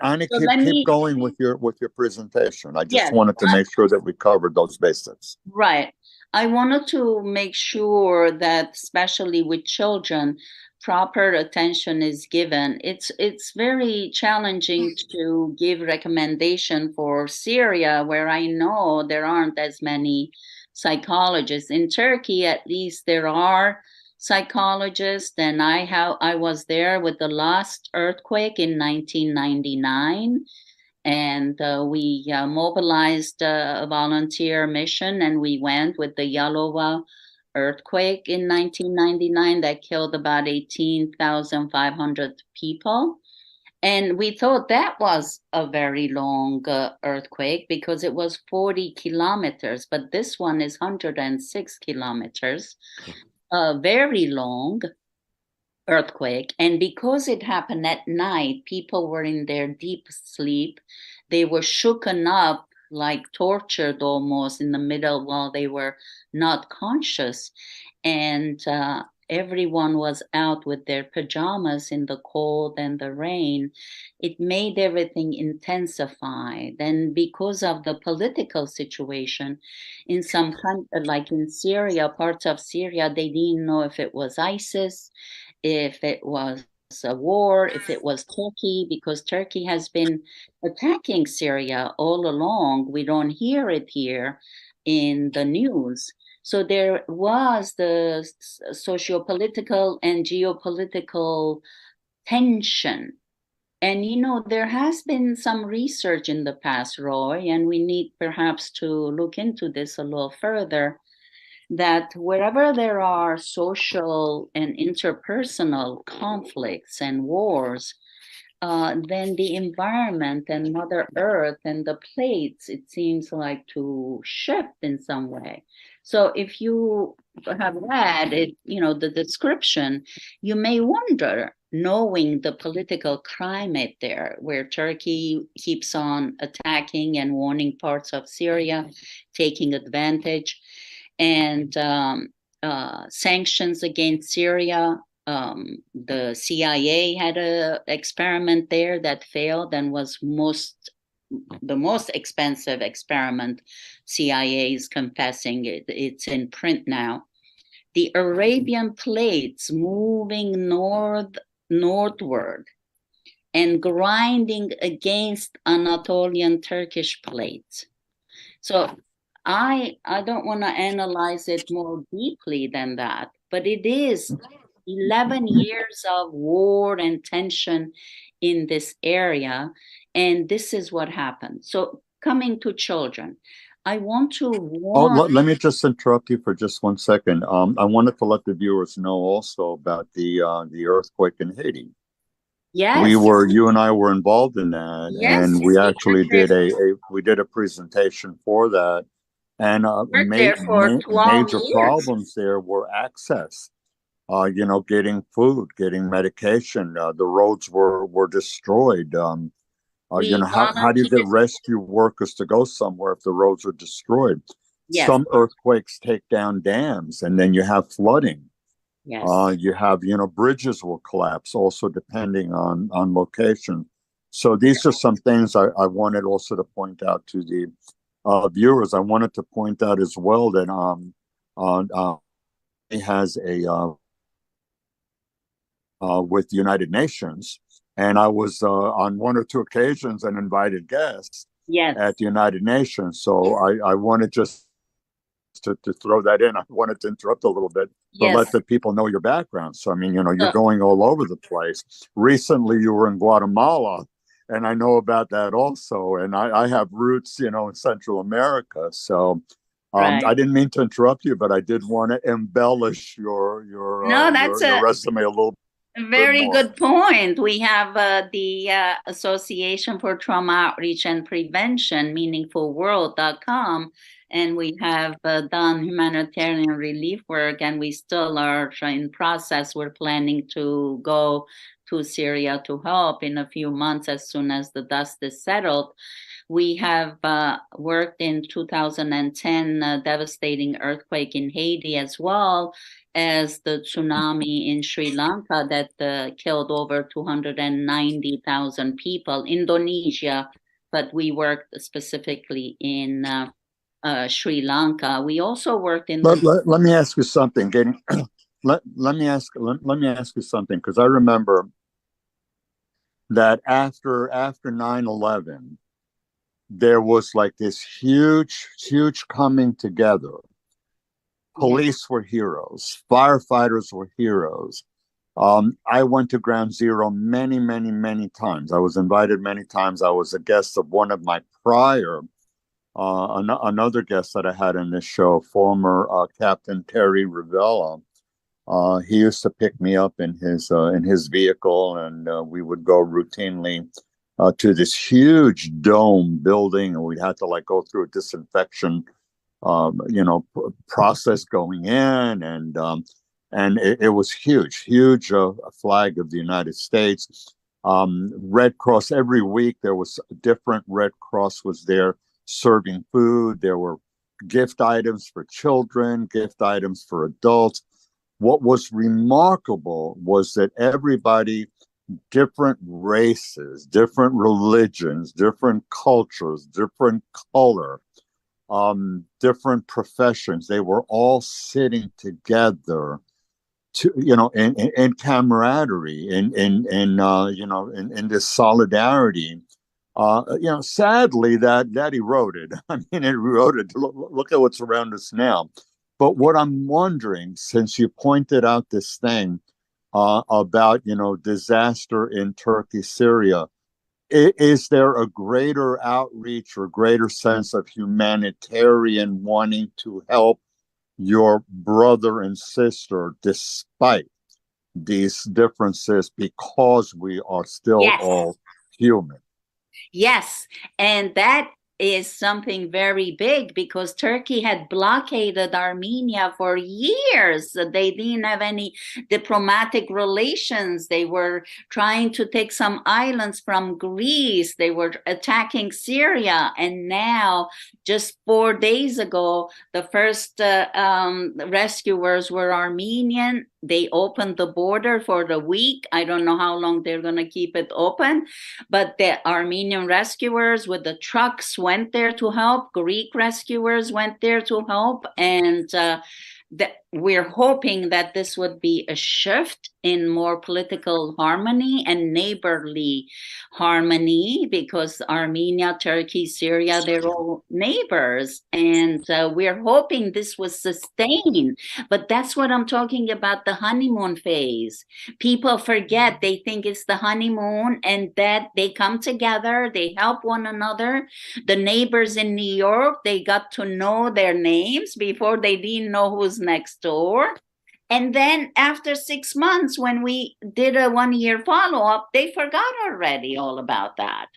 Speaker 2: Annie, keep going with your presentation. I just wanted to make sure that we covered those basics.
Speaker 3: Right. I wanted to make sure that, especially with children, proper attention is given. It's very challenging to give recommendation for Syria, where I know there aren't as many psychologists. In Turkey, at least there are psychologists, and I was there with the last earthquake in 1999. And we mobilized a volunteer mission, and we went with the Yalova earthquake in 1999 that killed about 18,500 people. And we thought that was a very long earthquake because it was 40 kilometers, but this one is 106 kilometers, very long earthquake. And because it happened at night, people were in their deep sleep. They were shooken up, like tortured almost in the middle while they were not conscious. And everyone was out with their pajamas in the cold and the rain. It made everything intensified. And because of the political situation in some countries, like in Syria, parts of Syria, they didn't know if it was ISIS, if it was a war, if it was Turkey, because Turkey has been attacking Syria all along. We don't hear it here in the news. So there was the socio-political and geopolitical tension. And there has been some research in the past, Roy, and we need perhaps to look into this a little further, that wherever there are social and interpersonal conflicts and wars, then the environment and Mother Earth and the plates, it seems like to shift in some way. So if you have read it, the description, you may wonder, knowing the political climate there, where Turkey keeps on attacking and warning parts of Syria, taking advantage, and sanctions against Syria. The CIA had an experiment there that failed and was the most expensive experiment. CIA is confessing it. It's in print now. The Arabian plates moving northward and grinding against Anatolian Turkish plates. So I don't want to analyze it more deeply than that, but it is 11 years of war and tension in this area, and this is what happened. So coming to children, I want to warn...
Speaker 2: let me just interrupt you for just 1 second. I wanted to let the viewers know also about the earthquake in Haiti.
Speaker 3: Yes.
Speaker 2: You and I were involved in that,
Speaker 3: yes,
Speaker 2: and we actually did a presentation for that. And major problems there were access. Getting food, getting medication. The roads were destroyed. How do you get rescue workers to go somewhere if the roads are destroyed?
Speaker 3: Yes.
Speaker 2: Some earthquakes take down dams, and then you have flooding.
Speaker 3: Yes.
Speaker 2: You have, bridges will collapse, also depending on location. So these are some things I wanted also to point out to the viewers. I wanted to point out as well that he has a with the United Nations, and I was on 1 or 2 occasions an invited guest at the United Nations. So I wanted just to throw that in. I wanted to interrupt a little bit, but let the people know your background. So, I mean, you're going all over the place. Recently, you were in Guatemala, and I know about that also. And I have roots, in Central America. So I didn't mean to interrupt you, but I did want to embellish your resume a little bit.
Speaker 3: Very good point. We have the Association for Trauma Outreach and Prevention, meaningfulworld.com, and we have done humanitarian relief work, and we still are in process. We're planning to go to Syria to help in a few months as soon as the dust is settled. We have worked in 2010 devastating earthquake in Haiti, as well as the tsunami in Sri Lanka that killed over 290,000 people. Indonesia, but we worked specifically in Sri Lanka. We also worked in...
Speaker 2: Let me ask you something. Let me ask you something, because I remember that after 9/11, there was like this huge coming together. Police were heroes. Firefighters were heroes. I went to Ground Zero many times. I was invited many times. I was a guest of one of my prior, another guest that I had in this show, former Captain Terry Rivella. He used to pick me up in his vehicle, and we would go routinely to this huge dome building, and we'd have to go through a disinfection process going in, and it was huge flag of the United States. Red Cross, every week there was a different Red Cross was there serving food. There were gift items for children, gift items for adults. What was remarkable was that everybody, different races, different religions, different cultures, different color, different professions, they were all sitting together to, in camaraderie, in this solidarity. Sadly, that eroded. I mean, it eroded. Look at what's around us now. But what I'm wondering, since you pointed out this thing about, disaster in Turkey, Syria, is there a greater outreach or greater sense of humanitarian wanting to help your brother and sister despite these differences because we are still
Speaker 3: Yes.
Speaker 2: all human?
Speaker 3: Yes, and that is something very big because Turkey had blockaded Armenia for years. They didn't have any diplomatic relations. They were trying to take some islands from Greece. They were attacking Syria. And now, just 4 days ago, the first rescuers were Armenian. They opened the border for the week. I don't know how long they're going to keep it open, but the Armenian rescuers with the trucks went there to help. Greek rescuers went there to help. And we're hoping that this would be a shift in more political harmony and neighborly harmony, because Armenia, Turkey, Syria, they're all neighbors. And we're hoping this was sustained. But that's what I'm talking about, the honeymoon phase. People forget, they think it's the honeymoon and that they come together, they help one another. The neighbors in New York, they got to know their names before they didn't know who's next door. And then after 6 months, when we did a 1-year follow-up, they forgot already all about that.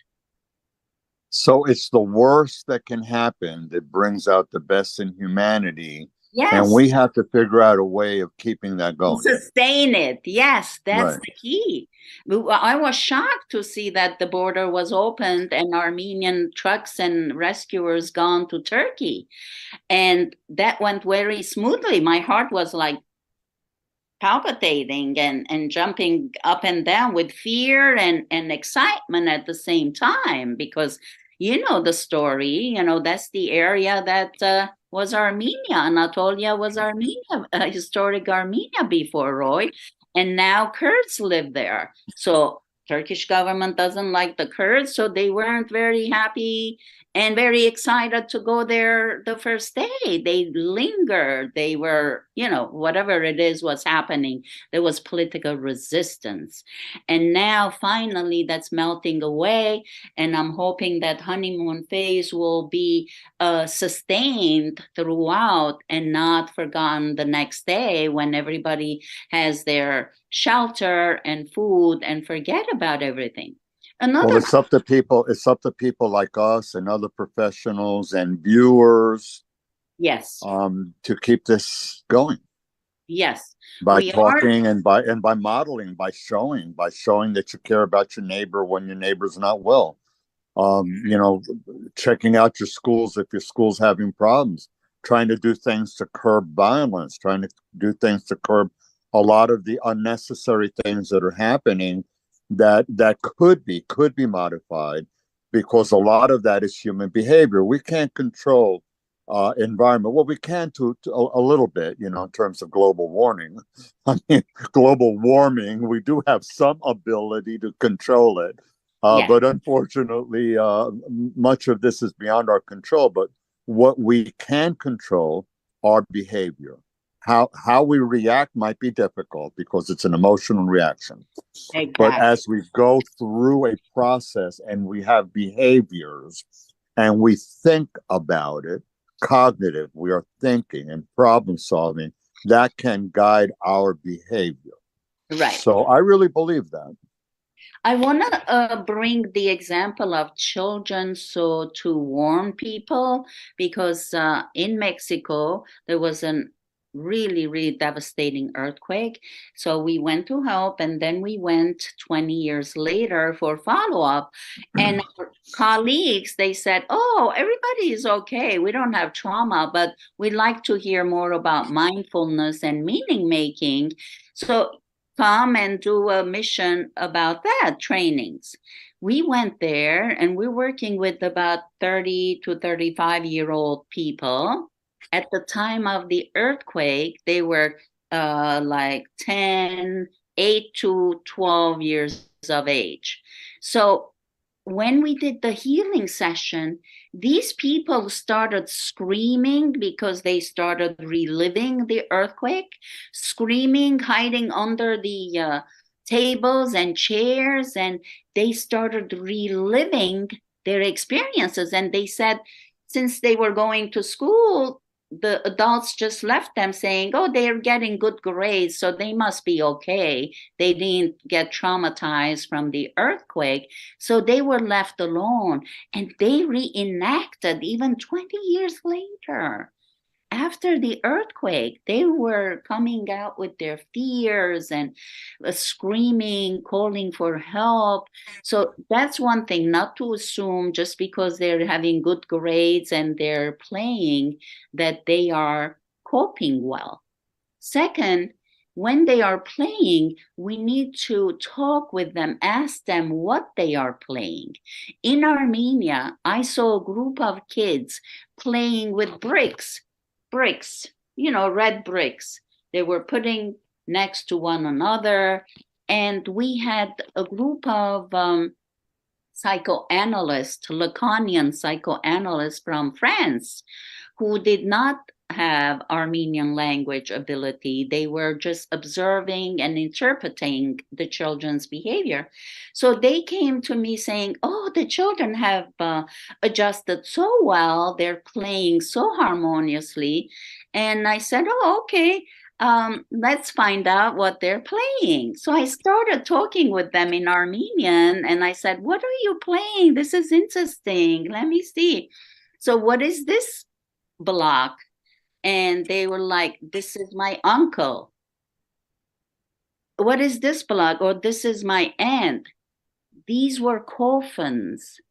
Speaker 2: So it's the worst that can happen that brings out the best in humanity.
Speaker 3: Yes.
Speaker 2: And we have to figure out a way of keeping that going.
Speaker 3: Sustain it. Yes, that's
Speaker 2: right.
Speaker 3: The key. I was shocked to see that the border was opened and Armenian trucks and rescuers gone to Turkey. And that went very smoothly. My heart was like palpitating and jumping up and down with fear and excitement at the same time, because the story, that's the area that was Armenia. Anatolia was Armenia, historic Armenia before, Roy. And now Kurds live there. So Turkish government doesn't like the Kurds, so they weren't very happy and very excited to go there the first day. They lingered. They were, whatever it is was happening. There was political resistance. And now finally that's melting away. And I'm hoping that honeymoon phase will be sustained throughout and not forgotten the next day when everybody has their shelter and food and forget about everything.
Speaker 2: Well, it's up to people. It's up to people like us and other professionals and viewers.
Speaker 3: Yes.
Speaker 2: To keep this going.
Speaker 3: Yes.
Speaker 2: By talking and by modeling, by showing that you care about your neighbor when your neighbor's not well. Checking out your schools if your school's having problems. Trying to do things to curb violence. Trying to do things to curb a lot of the unnecessary things that are happening. That could be modified, because a lot of that is human behavior. We can't control environment. Well, we can to a little bit, in terms of global warming. I mean, global warming, we do have some ability to control it, but unfortunately, much of this is beyond our control. But what we can control, our behavior. How we react might be difficult because it's an emotional reaction. Exactly. But as we go through a process and we have behaviors and we think about it, cognitive, we are thinking and problem solving, that can guide our behavior.
Speaker 3: Right.
Speaker 2: So I really believe that.
Speaker 3: I want to bring the example of children, so to warn people, because in Mexico, there was an really, really devastating earthquake. So we went to help, and then we went 20 years later for follow-up. And our colleagues, they said, oh, everybody is okay. We don't have trauma, but we'd like to hear more about mindfulness and meaning making. So come and do a mission about that, trainings. We went there and we're working with about 30 to 35-year-old people. At the time of the earthquake, they were like 10, 8 to 12 years of age. So when we did the healing session, these people started screaming because they started reliving the earthquake, screaming, hiding under the tables and chairs, and they started reliving their experiences. And they said, since they were going to school, the adults just left them saying, oh, they're getting good grades, so they must be okay. They didn't get traumatized from the earthquake. So they were left alone. And they reenacted even 20 years later. After the earthquake, they were coming out with their fears and screaming, calling for help. So that's one thing, not to assume just because they're having good grades and they're playing that they are coping well. Second, when they are playing, we need to talk with them, ask them what they are playing. In Armenia, I saw a group of kids playing with bricks, red bricks. They were putting next to one another. And we had a group of psychoanalysts, Lacanian psychoanalysts from France, who did not have Armenian language ability. They were just observing and interpreting the children's behavior. So they came to me saying, oh, the children have adjusted so well. They're playing so harmoniously. And I said, oh, okay. Let's find out what they're playing. So I started talking with them in Armenian, and I said, what are you playing? This is interesting. Let me see. So what is this block? And they were like, this is my uncle. What is this block? Or this is my aunt. These were coffins,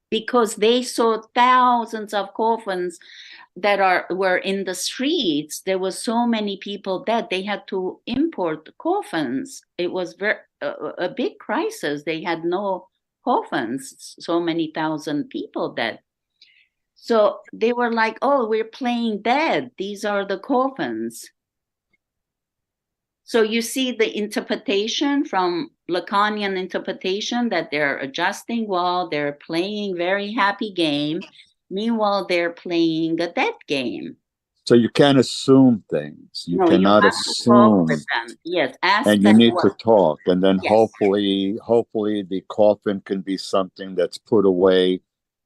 Speaker 3: because they saw thousands of coffins that were in the streets. There was so many people dead. They had to import coffins. It was a big crisis. They had no coffins, so many thousand people dead. So they were like, oh, we're playing dead. These are the coffins. So you see the interpretation from Lacanian interpretation that they're adjusting while they're playing very happy game. Meanwhile, they're playing a dead game.
Speaker 2: So you can't assume things. You cannot assume.
Speaker 3: Yes, ask
Speaker 2: and you need to talk. And then
Speaker 3: yes.
Speaker 2: hopefully the coffin can be something that's put away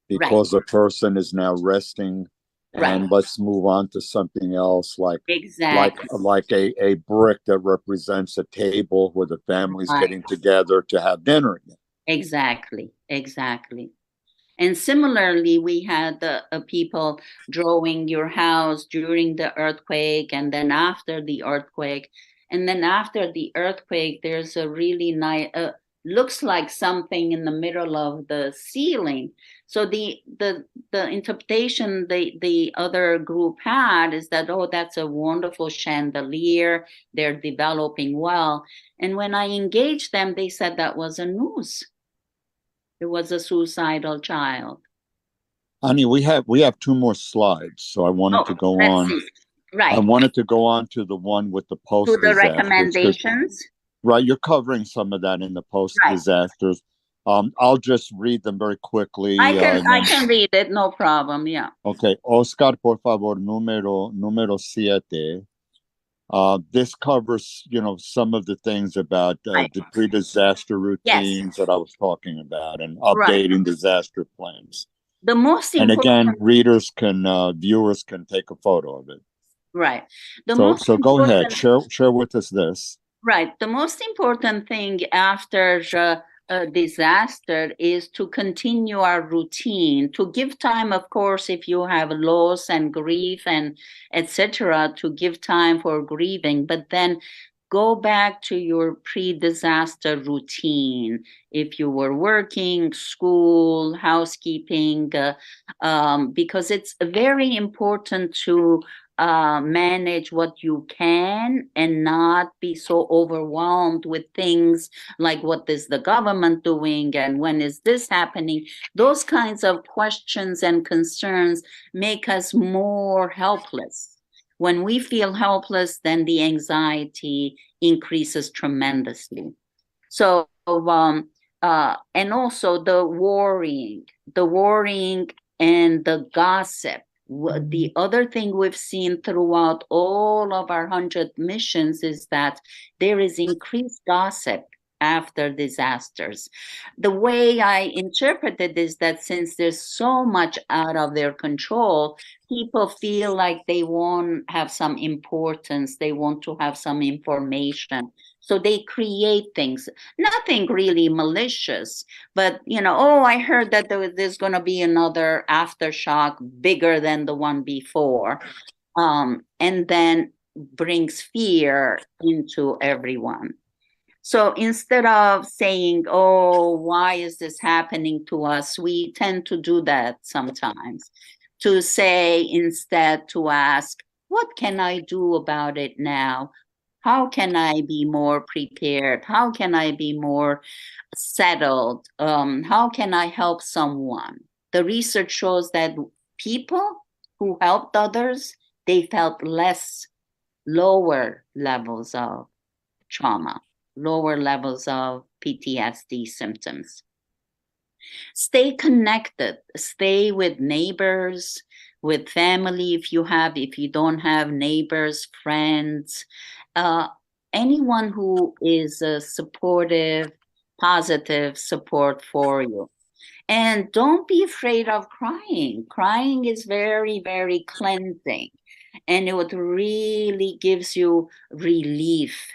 Speaker 2: because the person is now resting. And let's move on to something else, like a brick that represents a table where the family's getting together to have dinner.
Speaker 3: Exactly. And similarly, we had people drawing your house during the earthquake and then after the earthquake. And then after the earthquake, there's a really nice, looks like something in the middle of the ceiling. So the interpretation the other group had is that, oh, that's a wonderful chandelier. They're developing well. And when I engaged them, they said that was a noose. It was a suicidal child.
Speaker 2: Honey, we have 2 more slides, so I wanted to go on. I wanted to go on to the one with the post
Speaker 3: to the recommendations.
Speaker 2: Right, you're covering some of that in the post disasters. I'll just read them very quickly.
Speaker 3: I can read it, no problem. Yeah.
Speaker 2: Okay, Oscar, por favor, número 7. This covers, some of the things about the pre-disaster routines that I was talking about, and updating disaster plans.
Speaker 3: The most important.
Speaker 2: And again, viewers can take a photo of it.
Speaker 3: Right.
Speaker 2: So go ahead, share with us this.
Speaker 3: Right. The most important thing after a disaster is to continue our routine, to give time, of course, if you have loss and grief and etc., to give time for grieving, but then go back to your pre-disaster routine. If you were working, school, housekeeping, because it's very important to manage what you can and not be so overwhelmed with things like, what is the government doing and when is this happening? Those kinds of questions and concerns make us more helpless. When we feel helpless, then the anxiety increases tremendously. So, and also the worrying and the gossip. The other thing we've seen throughout all of our 100 missions is that there is increased gossip after disasters. The way I interpret it is that since there's so much out of their control, people feel like they won't have some importance, they want to have some information. So they create things, nothing really malicious, but oh, I heard that there's going to be another aftershock bigger than the one before, and then brings fear into everyone. So instead of saying, oh, why is this happening to us? We tend to do that sometimes. To say instead, to ask, what can I do about it now? How can I be more prepared? How can I be more settled? How can I help someone? The research shows that people who helped others, they felt lower levels of trauma, lower levels of PTSD symptoms. Stay connected, stay with neighbors, with family if you don't have neighbors, friends, anyone who is a supportive, positive support for you. And don't be afraid of crying. Crying is very, very cleansing, and it really gives you relief.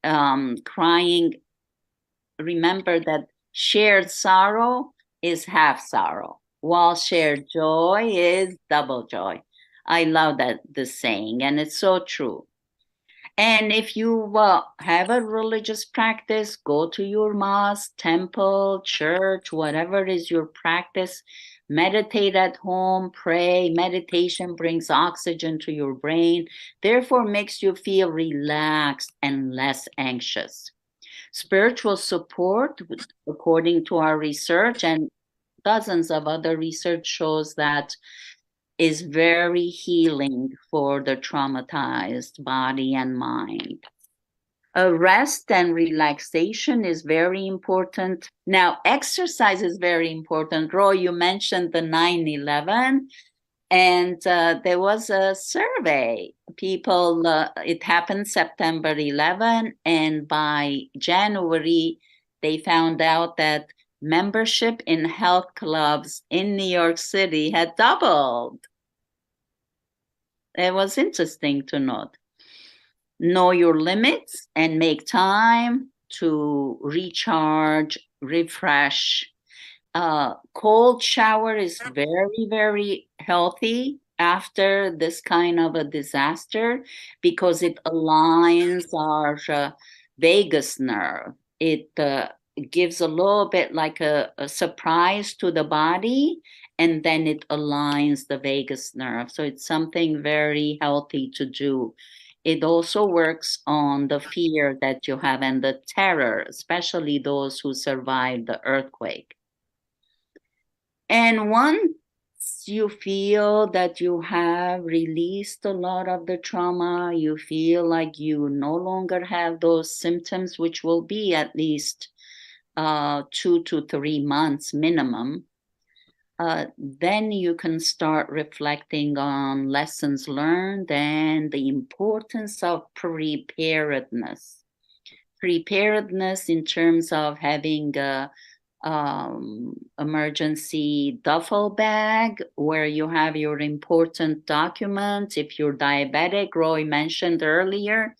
Speaker 3: Crying, remember that shared sorrow is half sorrow, while shared joy is double joy. I love the saying, and it's so true. And if you have a religious practice, go to your mosque, temple, church, whatever is your practice. Meditate at home, pray. Meditation brings oxygen to your brain, therefore makes you feel relaxed and less anxious. Spiritual support, according to our research and dozens of other research, shows that is very healing for the traumatized body and mind. Rest and relaxation is very important. Now, exercise is very important. Roy, you mentioned the 9/11, and there was a survey. People, it happened September 11, and by January, they found out that membership in health clubs in New York City had doubled. It was interesting to note. Know your limits and make time to recharge, refresh. Cold shower is very, very healthy after this kind of a disaster because it aligns our vagus nerve. It gives a little bit like a surprise to the body, and then it aligns the vagus nerve. So it's something very healthy to do. It also works on the fear that you have and the terror, especially those who survived the earthquake. And once you feel that you have released a lot of the trauma, you feel like you no longer have those symptoms, which will be at least 2 to 3 months minimum, then you can start reflecting on lessons learned and the importance of preparedness. Preparedness in terms of having a emergency duffel bag where you have your important documents. If you're diabetic, Roy mentioned earlier,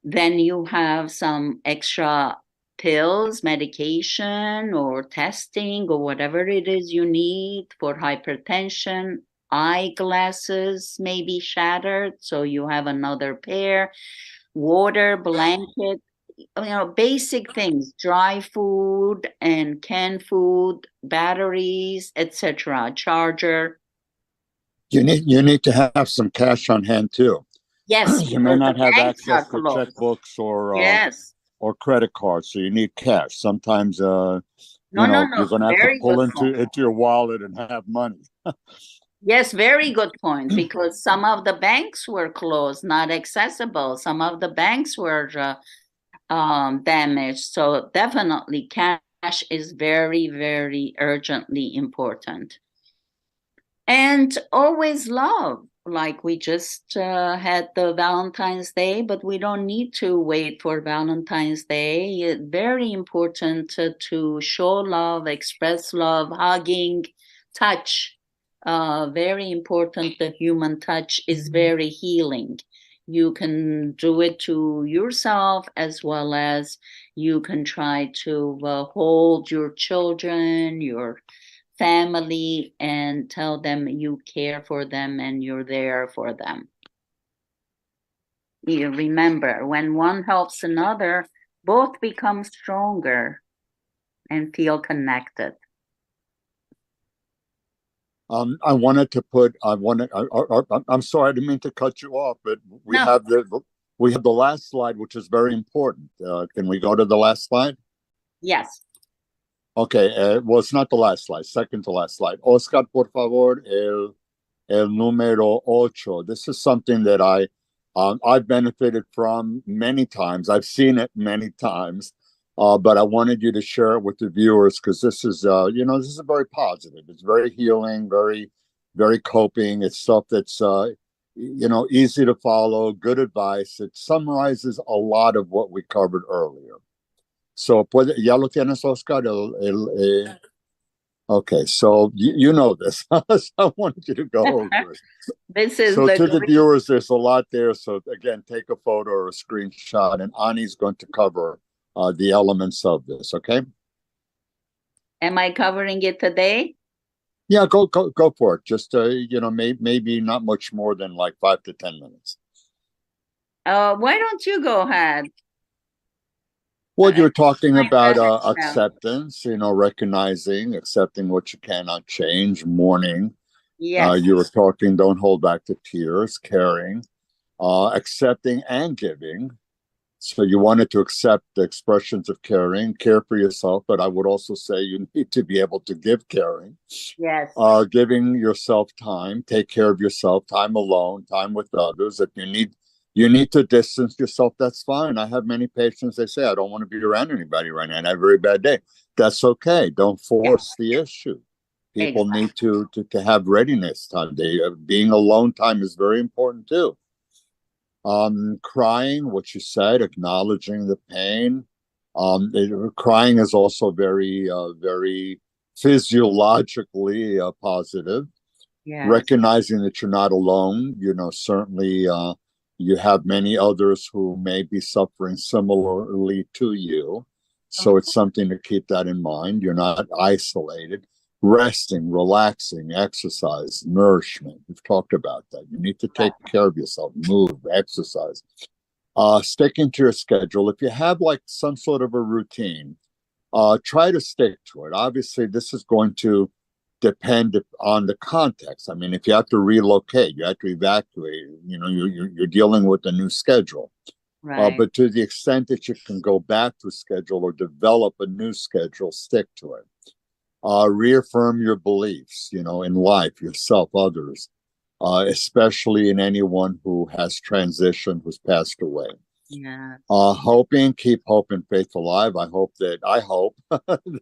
Speaker 3: then you have some extra pills, medication, or testing, or whatever it is you need for hypertension. Eyeglasses may be shattered, so you have another pair. Water, blanket, basic things, dry food and canned food, batteries, etc., charger.
Speaker 2: You need to have some cash on hand too.
Speaker 3: Yes,
Speaker 2: You may not have access to
Speaker 3: closed.
Speaker 2: checkbooks or
Speaker 3: Yes.
Speaker 2: Or credit cards, so you need cash. Sometimes
Speaker 3: No.
Speaker 2: you're going to have
Speaker 3: Very
Speaker 2: to pull
Speaker 3: good
Speaker 2: into your wallet and have money.
Speaker 3: Yes, very good point, because some of the banks were closed, not accessible. Some of the banks were damaged. So definitely cash is very, very urgently important. And always love. Like we just had the Valentine's Day, but we don't need to wait for Valentine's Day. It's very important to show love, express love, hugging, touch. Very important. The human touch is very healing. You can do it to yourself as well as you can try to hold your children, your family, and tell them you care for them and you're there for them. You remember, when one helps another, both become stronger and feel connected.
Speaker 2: I wanted to put. I'm sorry, I didn't mean to cut you off, but we
Speaker 3: No.
Speaker 2: have the last slide, which is very important. Can we go to the last slide?
Speaker 3: Yes.
Speaker 2: Okay. Well, it's not the last slide. Second to last slide. Oscar, por favor, el número ocho. This is something that I've benefited from many times. I've seen it many times. But I wanted you to share it with the viewers because this is, this is very positive. It's very healing, very, very coping. It's stuff that's, easy to follow, good advice. It summarizes a lot of what we covered earlier. So, ¿ya lo tienes, Oscar? Okay, so you know this. So I wanted you to go over it.
Speaker 3: This is
Speaker 2: so to the viewers, there's a lot there. So again, take a photo or a screenshot, and Ani's going to cover the elements of this. Okay.
Speaker 3: Am I covering it today?
Speaker 2: Yeah, go for it. Just maybe not much more than like 5 to 10 minutes.
Speaker 3: Why don't you go ahead?
Speaker 2: Well, you're talking about acceptance, recognizing, accepting what you cannot change, mourning.
Speaker 3: Yes.
Speaker 2: You were talking, don't hold back the tears, caring, accepting and giving. So you wanted to accept the expressions of caring, care for yourself, but I would also say you need to be able to give caring.
Speaker 3: Yes.
Speaker 2: Giving yourself time, take care of yourself, time alone, time with others. If you need to distance yourself, that's fine. I have many patients, they say, I don't want to be around anybody right now, and I have a very bad day. That's okay. Don't force the issue. People need to have readiness time. Being alone time is very important too. Crying, what you said, acknowledging the pain. Crying is also very, very physiologically positive.
Speaker 3: Yes.
Speaker 2: Recognizing that you're not alone. Certainly you have many others who may be suffering similarly to you. So it's something to keep that in mind. You're not isolated. Resting, relaxing, exercise, nourishment. We've talked about that. You need to take care of yourself, move, exercise. Sticking to your schedule. If you have like some sort of a routine, try to stick to it. Obviously, this is going to depend on the context. I mean, if you have to relocate, you have to evacuate, you're dealing with a new schedule.
Speaker 3: Right.
Speaker 2: But to the extent that you can go back to a schedule or develop a new schedule, stick to it. Reaffirm your beliefs, in life, yourself, others, especially in anyone who has transitioned, who's passed away.
Speaker 3: Yeah.
Speaker 2: Keep hope and faith alive. I hope that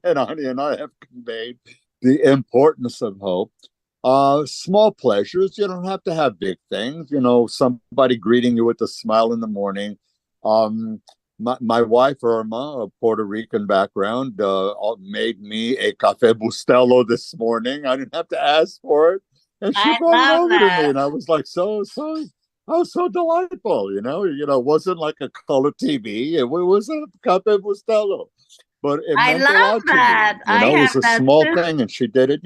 Speaker 2: Ani and I have conveyed the importance of hope. Small pleasures. You don't have to have big things. Somebody greeting you with a smile in the morning. My wife, Irma, a Puerto Rican background, made me a Café Bustelo this morning. I didn't have to ask for it. And she brought it over to me. And I was like, so delightful, it wasn't like a color TV. It was a Café Bustelo. But it meant a lot to me. It was a small thing. And she did it,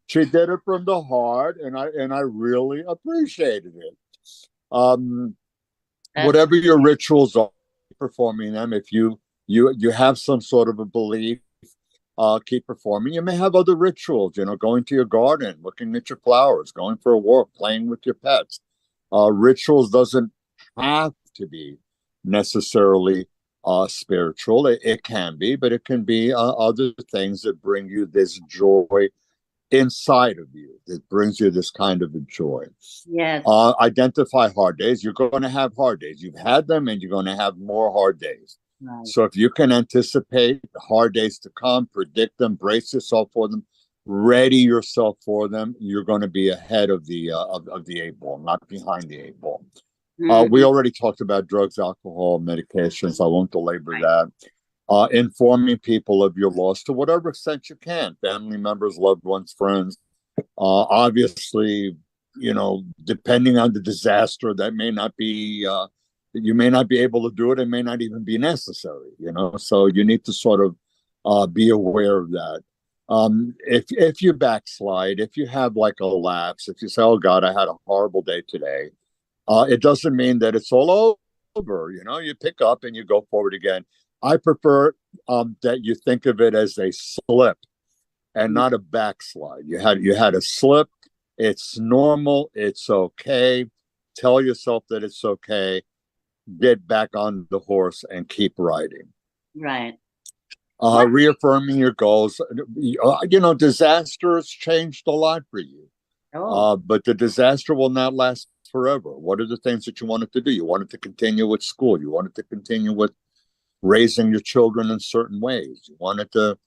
Speaker 2: she did it from the heart. And I really appreciated it. Whatever your rituals are, performing them. If you have some sort of a belief, keep performing. You may have other rituals, going to your garden, looking at your flowers, going for a walk, playing with your pets. Rituals doesn't have to be necessarily spiritual. It can be, but it can be other things that bring you this joy inside of you that brings you this kind of a joy.
Speaker 3: Yes.
Speaker 2: Identify hard days. You're going to have hard days. You've had them, and you're going to have more hard days.
Speaker 3: Right.
Speaker 2: So if you can anticipate hard days to come, predict them, brace yourself for them, ready yourself for them, you're going to be ahead of the eight ball, not behind the eight ball. We already talked about drugs, alcohol, medications. I won't belabor that. Informing people of your loss to whatever extent you can, family members, loved ones, friends. Obviously, depending on the disaster, that may not be, you may not be able to do it. It may not even be necessary, so you need to sort of be aware of that. If you backslide, if you have like a lapse, if you say, oh God, I had a horrible day today, it doesn't mean that it's all over. You pick up and you go forward again. I prefer that you think of it as a slip and not a backslide. You had a slip. It's normal. It's okay. Tell yourself that it's okay. Get back on the horse and keep riding.
Speaker 3: Right.
Speaker 2: Reaffirming your goals. Disasters changed a lot for you. But the disaster will not last forever. What are the things that you wanted to do? You wanted to continue with school. You wanted to continue with raising your children in certain ways. You wanted to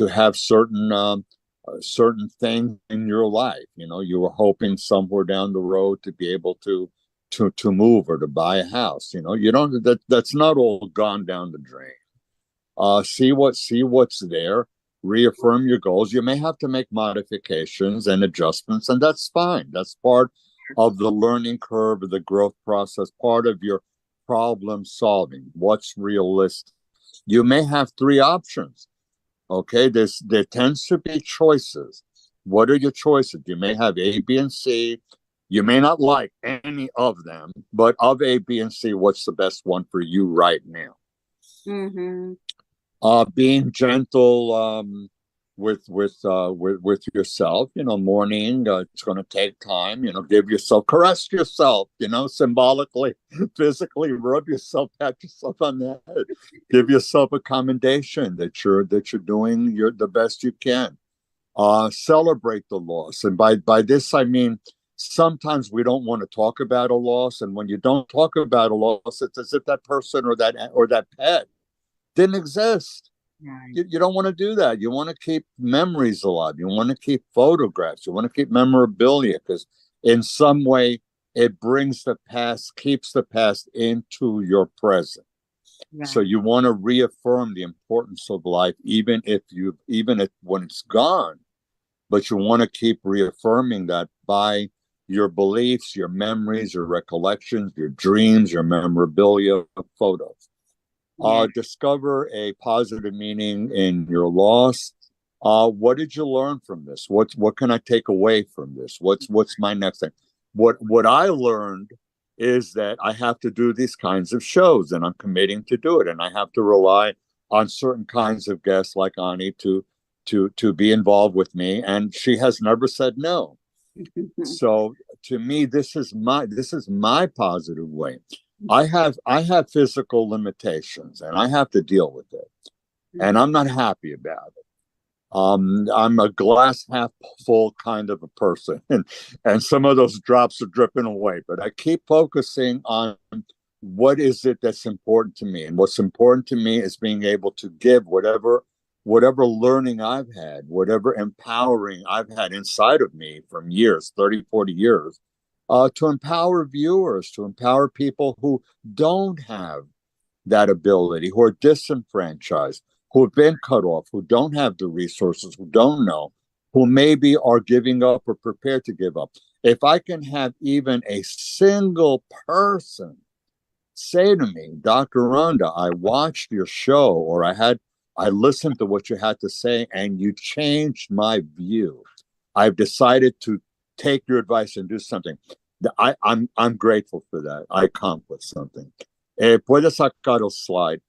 Speaker 2: have certain things in your life. You were hoping somewhere down the road to be able to move or to buy a house. That's not all gone down the drain. See what's there. Reaffirm your goals. You may have to make modifications and adjustments, and that's fine. That's part of the learning curve, of the growth process, part of your problem solving. What's realistic? You may have three options. Okay, there tends to be choices. What are your choices? You may have A, B, and C. You may not like any of them, but of A, B, and C, what's the best one for you right now? Being gentle with yourself. Mourning. It's going to take time. Caress yourself. Symbolically, physically, rub yourself, pat yourself on the head. Give yourself a commendation that you're doing the best you can. Celebrate the loss, and by this I mean sometimes we don't want to talk about a loss, and when you don't talk about a loss, it's as if that person or that pet didn't exist. You don't want to do that. You want to keep memories alive. You want to keep photographs. You want to keep memorabilia, because in some way it brings the past, keeps the past into your present. Right. So you want to reaffirm the importance of life, even if when it's gone, but you want to keep reaffirming that by your beliefs, your memories, your recollections, your dreams, your memorabilia, photos. Discover a positive meaning in your loss. What did you learn from this? What can I take away from this? What's my next thing? What I learned is that I have to do these kinds of shows, and I'm committing to do it, and I have to rely on certain kinds of guests like Ani to be involved with me, and she has never said no. So to me, this is my positive way. I have physical limitations, and I have to deal with it, and I'm not happy about it. I'm a glass half full kind of a person, and some of those drops are dripping away, but I keep focusing on what is it that's important to me. And what's important to me is being able to give whatever learning I've had, whatever empowering I've had inside of me from years, 30, 40 years, to empower viewers, to empower people who don't have that ability, who are disenfranchised, who have been cut off, who don't have the resources, who don't know, who maybe are giving up or prepared to give up. If I can have even a single person say to me, Dr. Aranda, I watched your show, or I listened to what you had to say, and you changed my view. I've decided to take your advice and do something. I'm grateful for that. I accomplished something. Puedes sacar el slide.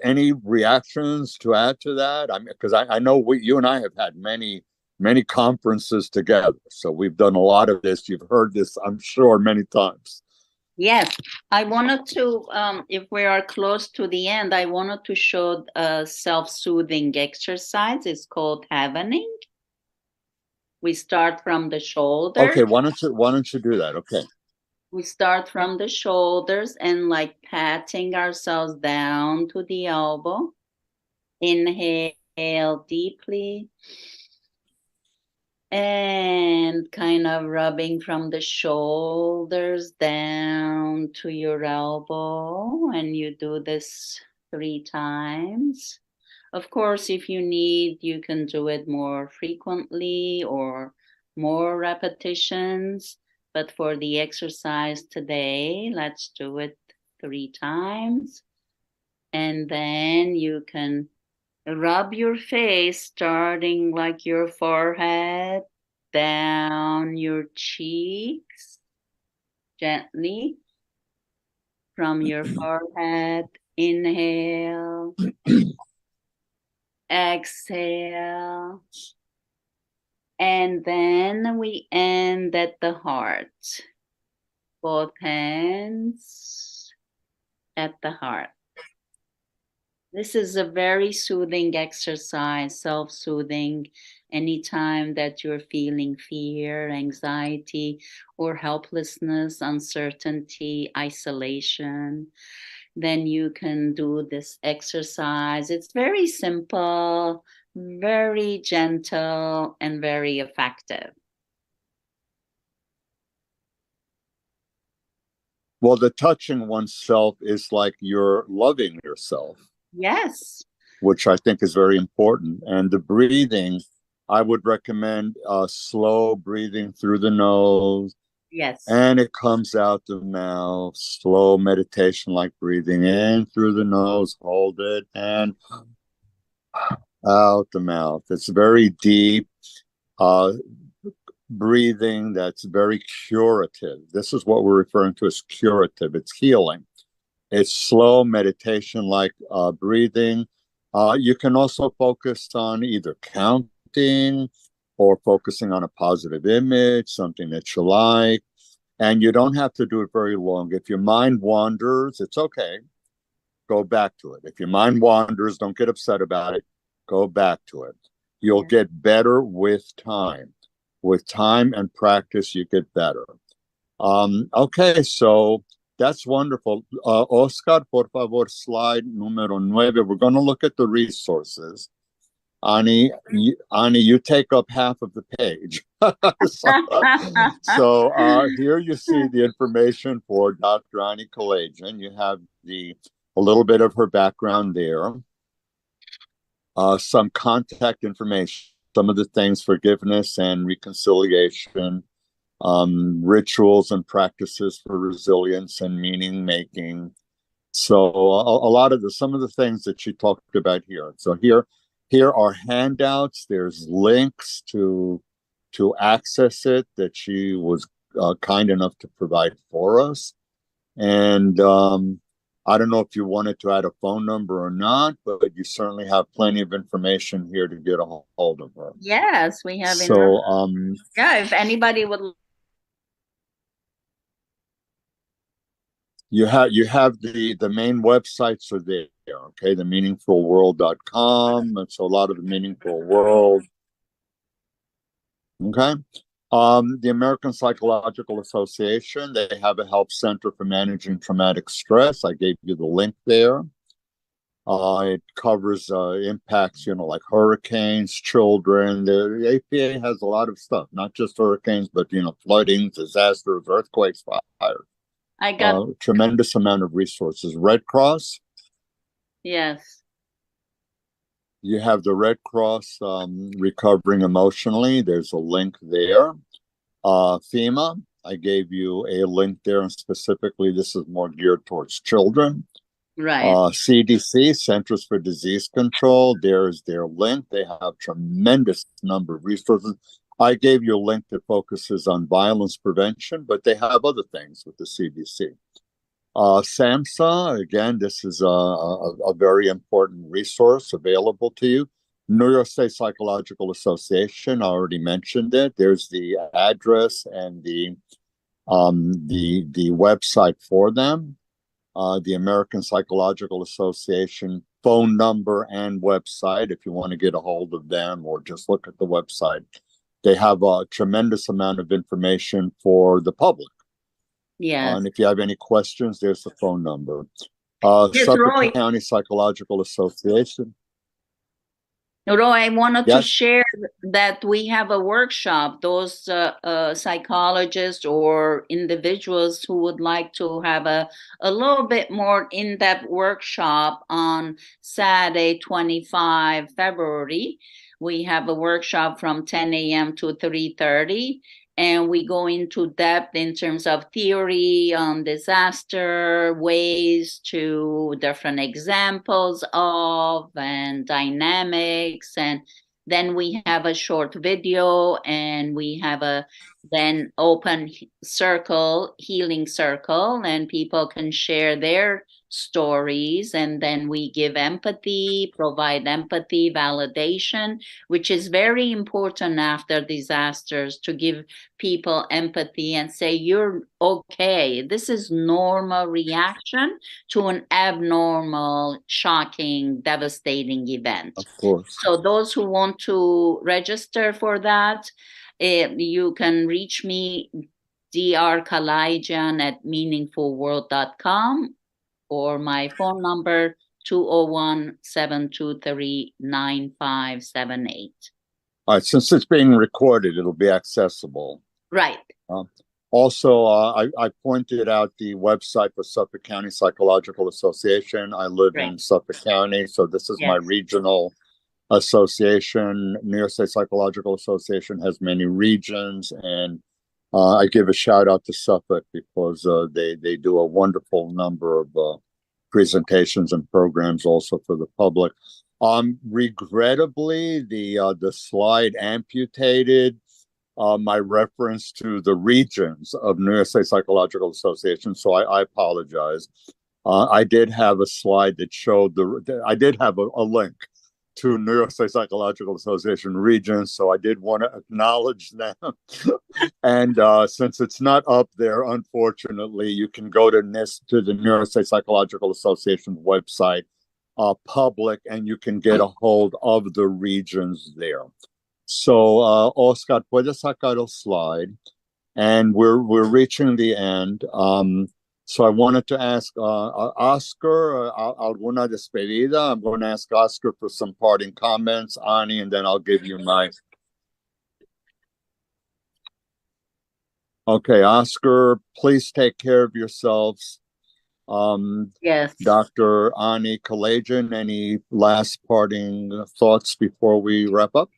Speaker 2: Any reactions to add to that? Because I know you and I have had many conferences together, so we've done a lot of this. You've heard this, I'm sure, many times.
Speaker 3: Yes, I wanted to, if we are close to the end, I wanted to show a self-soothing exercise. It's called Havening. We start from the shoulders.
Speaker 2: Okay, why don't you do that? Okay.
Speaker 3: We start from the shoulders and like patting ourselves down to the elbow. Inhale deeply. And kind of rubbing from the shoulders down to your elbow. And you do this 3 times. Of course, if you need, you can do it more frequently or more repetitions. But for the exercise today, let's do it 3 times. And then you can rub your face, starting like your forehead, down your cheeks, gently from your forehead. Inhale, exhale, and then we end at the heart. Both hands at the heart. This is a very soothing exercise, self-soothing. Anytime that you're feeling fear, anxiety, or helplessness, uncertainty, isolation, then you can do this exercise. It's very simple, very gentle, and very effective.
Speaker 2: Well, the touching oneself is like you're loving yourself.
Speaker 3: Yes.
Speaker 2: Which I think is very important. And the breathing, I would recommend slow breathing through the nose.
Speaker 3: Yes.
Speaker 2: And it comes out the mouth. Slow meditation, like breathing in through the nose, hold it, and out the mouth. It's very deep breathing that's very curative. This is what we're referring to as curative. It's healing. It's slow meditation like breathing. You can also focus on either counting or focusing on a positive image, something that you like. And you don't have to do it very long. If your mind wanders, it's okay. Go back to it. If your mind wanders, don't get upset about it. Go back to it. You'll get better with time. With time and practice, you get better. Okay, so that's wonderful. Oscar, por favor, slide numero 9. We're going to look at the resources. Ani, you take up half of the page. so here you see the information for Dr. Ani Kalajian. You have a little bit of her background there. Some contact information, some of the things, forgiveness and reconciliation, rituals and practices for resilience and meaning making. So a lot of some of the things that she talked about here. So here are handouts. There's links to access it that she was kind enough to provide for us. And I don't know if you wanted to add a phone number or not, but you certainly have plenty of information here to get a hold of her.
Speaker 3: Yes, we have.
Speaker 2: So
Speaker 3: if anybody would.
Speaker 2: You have the main websites are there, okay? The meaningfulworld.com. That's a lot of the Meaningful World. Okay. The American Psychological Association, they have a help center for managing traumatic stress. I gave you the link there. It covers impacts, like hurricanes, children. The APA has a lot of stuff, not just hurricanes, but flooding, disasters, earthquakes, fires.
Speaker 3: I got
Speaker 2: a tremendous amount of resources. Red Cross.
Speaker 3: Yes.
Speaker 2: You have the Red Cross recovering emotionally. There's a link there. FEMA, I gave you a link there, and specifically this is more geared towards children.
Speaker 3: Right.
Speaker 2: CDC, Centers for Disease Control, there's their link. They have tremendous number of resources. I gave you a link that focuses on violence prevention, but they have other things with the CDC. SAMHSA, again, this is a very important resource available to you. New York State Psychological Association, I already mentioned it. There's the address and the website for them. The American Psychological Association phone number and website if you want to get a hold of them or just look at the website. they have a tremendous amount of information for the public.
Speaker 3: Yes.
Speaker 2: And if you have any questions, there's the phone number.
Speaker 3: Yes,
Speaker 2: Suffolk
Speaker 3: Roy.
Speaker 2: County Psychological Association.
Speaker 3: Roy, I wanted to
Speaker 2: Yes.
Speaker 3: share that we have a workshop. Those psychologists or individuals who would like to have a little bit more in-depth workshop on Saturday, 25 February. We have a workshop from 10 a.m. to 3:30. And we go into depth in terms of theory on disaster, ways to different examples of, and dynamics. And then we have a short video, and we have a then open circle, healing circle, and people can share their stories. And then we give empathy, provide empathy, validation, which is very important after disasters, to give people empathy and say, you're okay. This is normal reaction to an abnormal, shocking, devastating event.
Speaker 2: Of course.
Speaker 3: So those who want to register for that, you can reach me, drkalajian@meaningfulworld.com, or my phone number 201-723-9578.
Speaker 2: All right, since it's being recorded, it'll be accessible.
Speaker 3: Right.
Speaker 2: Also, I pointed out the website for Suffolk County Psychological Association. I live in Suffolk County, so this is my regional association. New York State Psychological Association has many regions, and I give a shout out to Suffolk because they do a wonderful number of presentations and programs also for the public. Regrettably, the slide amputated my reference to the regions of New York State Psychological Association, so I apologize. I did have a slide that showed I did have a link to New York State Psychological Association regions, so I did want to acknowledge them. And since it's not up there, unfortunately, you can go to the New York State Psychological Association website, public, and you can get a hold of the regions there. So, Oscar, puedes sacar el slide, and we're reaching the end. So I wanted to ask Oscar, alguna despedida. I'm going to ask Oscar for some parting comments, Ani, and then I'll give you my. Okay, Oscar, please take care of yourselves.
Speaker 3: Yes.
Speaker 2: Dr. Ani Kalajian, any last parting thoughts before we wrap up?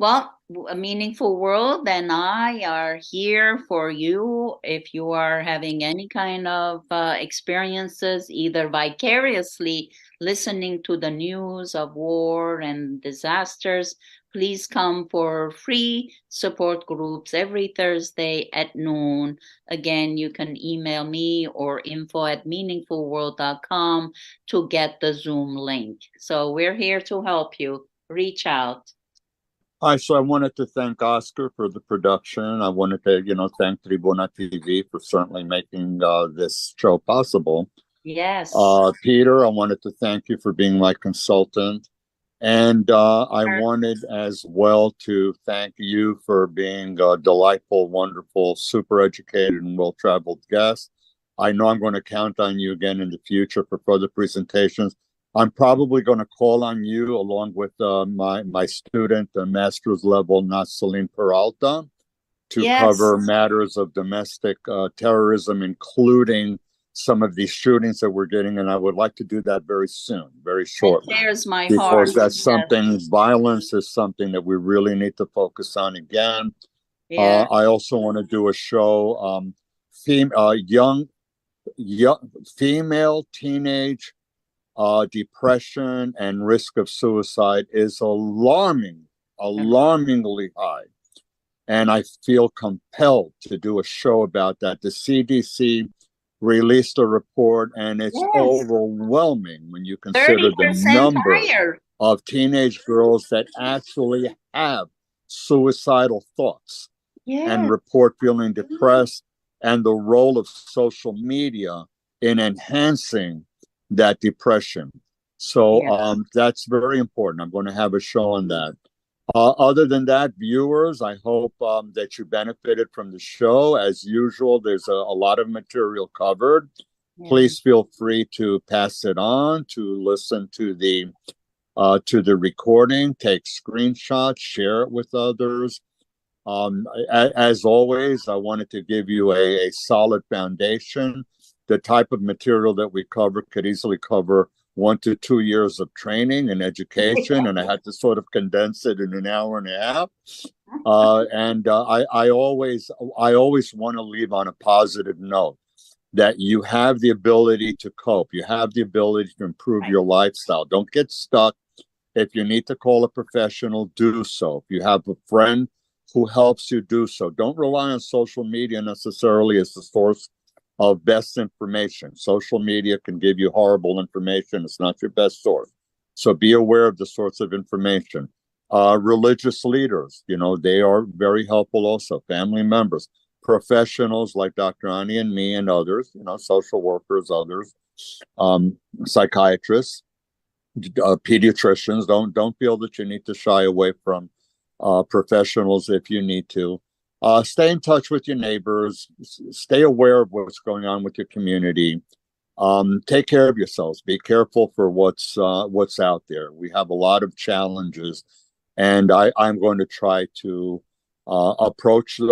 Speaker 3: Well, A Meaningful World and I are here for you if you are having any kind of experiences, either vicariously listening to the news of war and disasters. Please come for free support groups every Thursday at noon. Again, you can email me or info@meaningfulworld.com to get the Zoom link. So we're here to help you. Reach out.
Speaker 2: Hi, so I wanted to thank Oscar for the production. I wanted to, thank Tribuna TV for certainly making this show possible.
Speaker 3: Yes.
Speaker 2: Peter, I wanted to thank you for being my consultant. And I wanted as well to thank you for being a delightful, wonderful, super educated and well-traveled guest. I know I'm going to count on you again in the future for further presentations. I'm probably going to call on you along with my student, master's level, Nazaline Peralta, to cover matters of domestic terrorism, including some of these shootings that we're getting. And I would like to do that very soon, very shortly.
Speaker 3: There's my
Speaker 2: because
Speaker 3: heart.
Speaker 2: that's something, violence is something that we really need to focus on again. I also want to do a show, young female teenage depression and risk of suicide is alarmingly high. And I feel compelled to do a show about that. The CDC released a report, and it's overwhelming when you consider the number of teenage girls that actually have suicidal thoughts and report feeling depressed, and the role of social media in enhancing that depression. So that's very important. I'm going to have a show on that. Other than that, viewers, I hope that you benefited from the show. As usual, there's a lot of material covered.
Speaker 3: Yeah.
Speaker 2: Please feel free to pass it on, to listen to the recording, take screenshots, share it with others. As always, I wanted to give you a solid foundation. The type of material that we cover could easily cover 1 to 2 years of training and education, and I had to sort of condense it in an hour and a half. I always want to leave on a positive note that you have the ability to cope. You have the ability to improve your lifestyle. Don't get stuck. If you need to call a professional, do so. If you have a friend who helps you, do so. Don't rely on social media necessarily as the source of best information. Social media can give you horrible information. It's not your best source. So be aware of the source of information. Religious leaders, they are very helpful also. Family members, professionals like Dr. Ani and me and others, social workers, others, psychiatrists, pediatricians. Don't feel that you need to shy away from professionals if you need to. Stay in touch with your neighbors. Stay aware of what's going on with your community. Take care of yourselves. Be careful for what's out there. We have a lot of challenges, and I'm going to try to approach those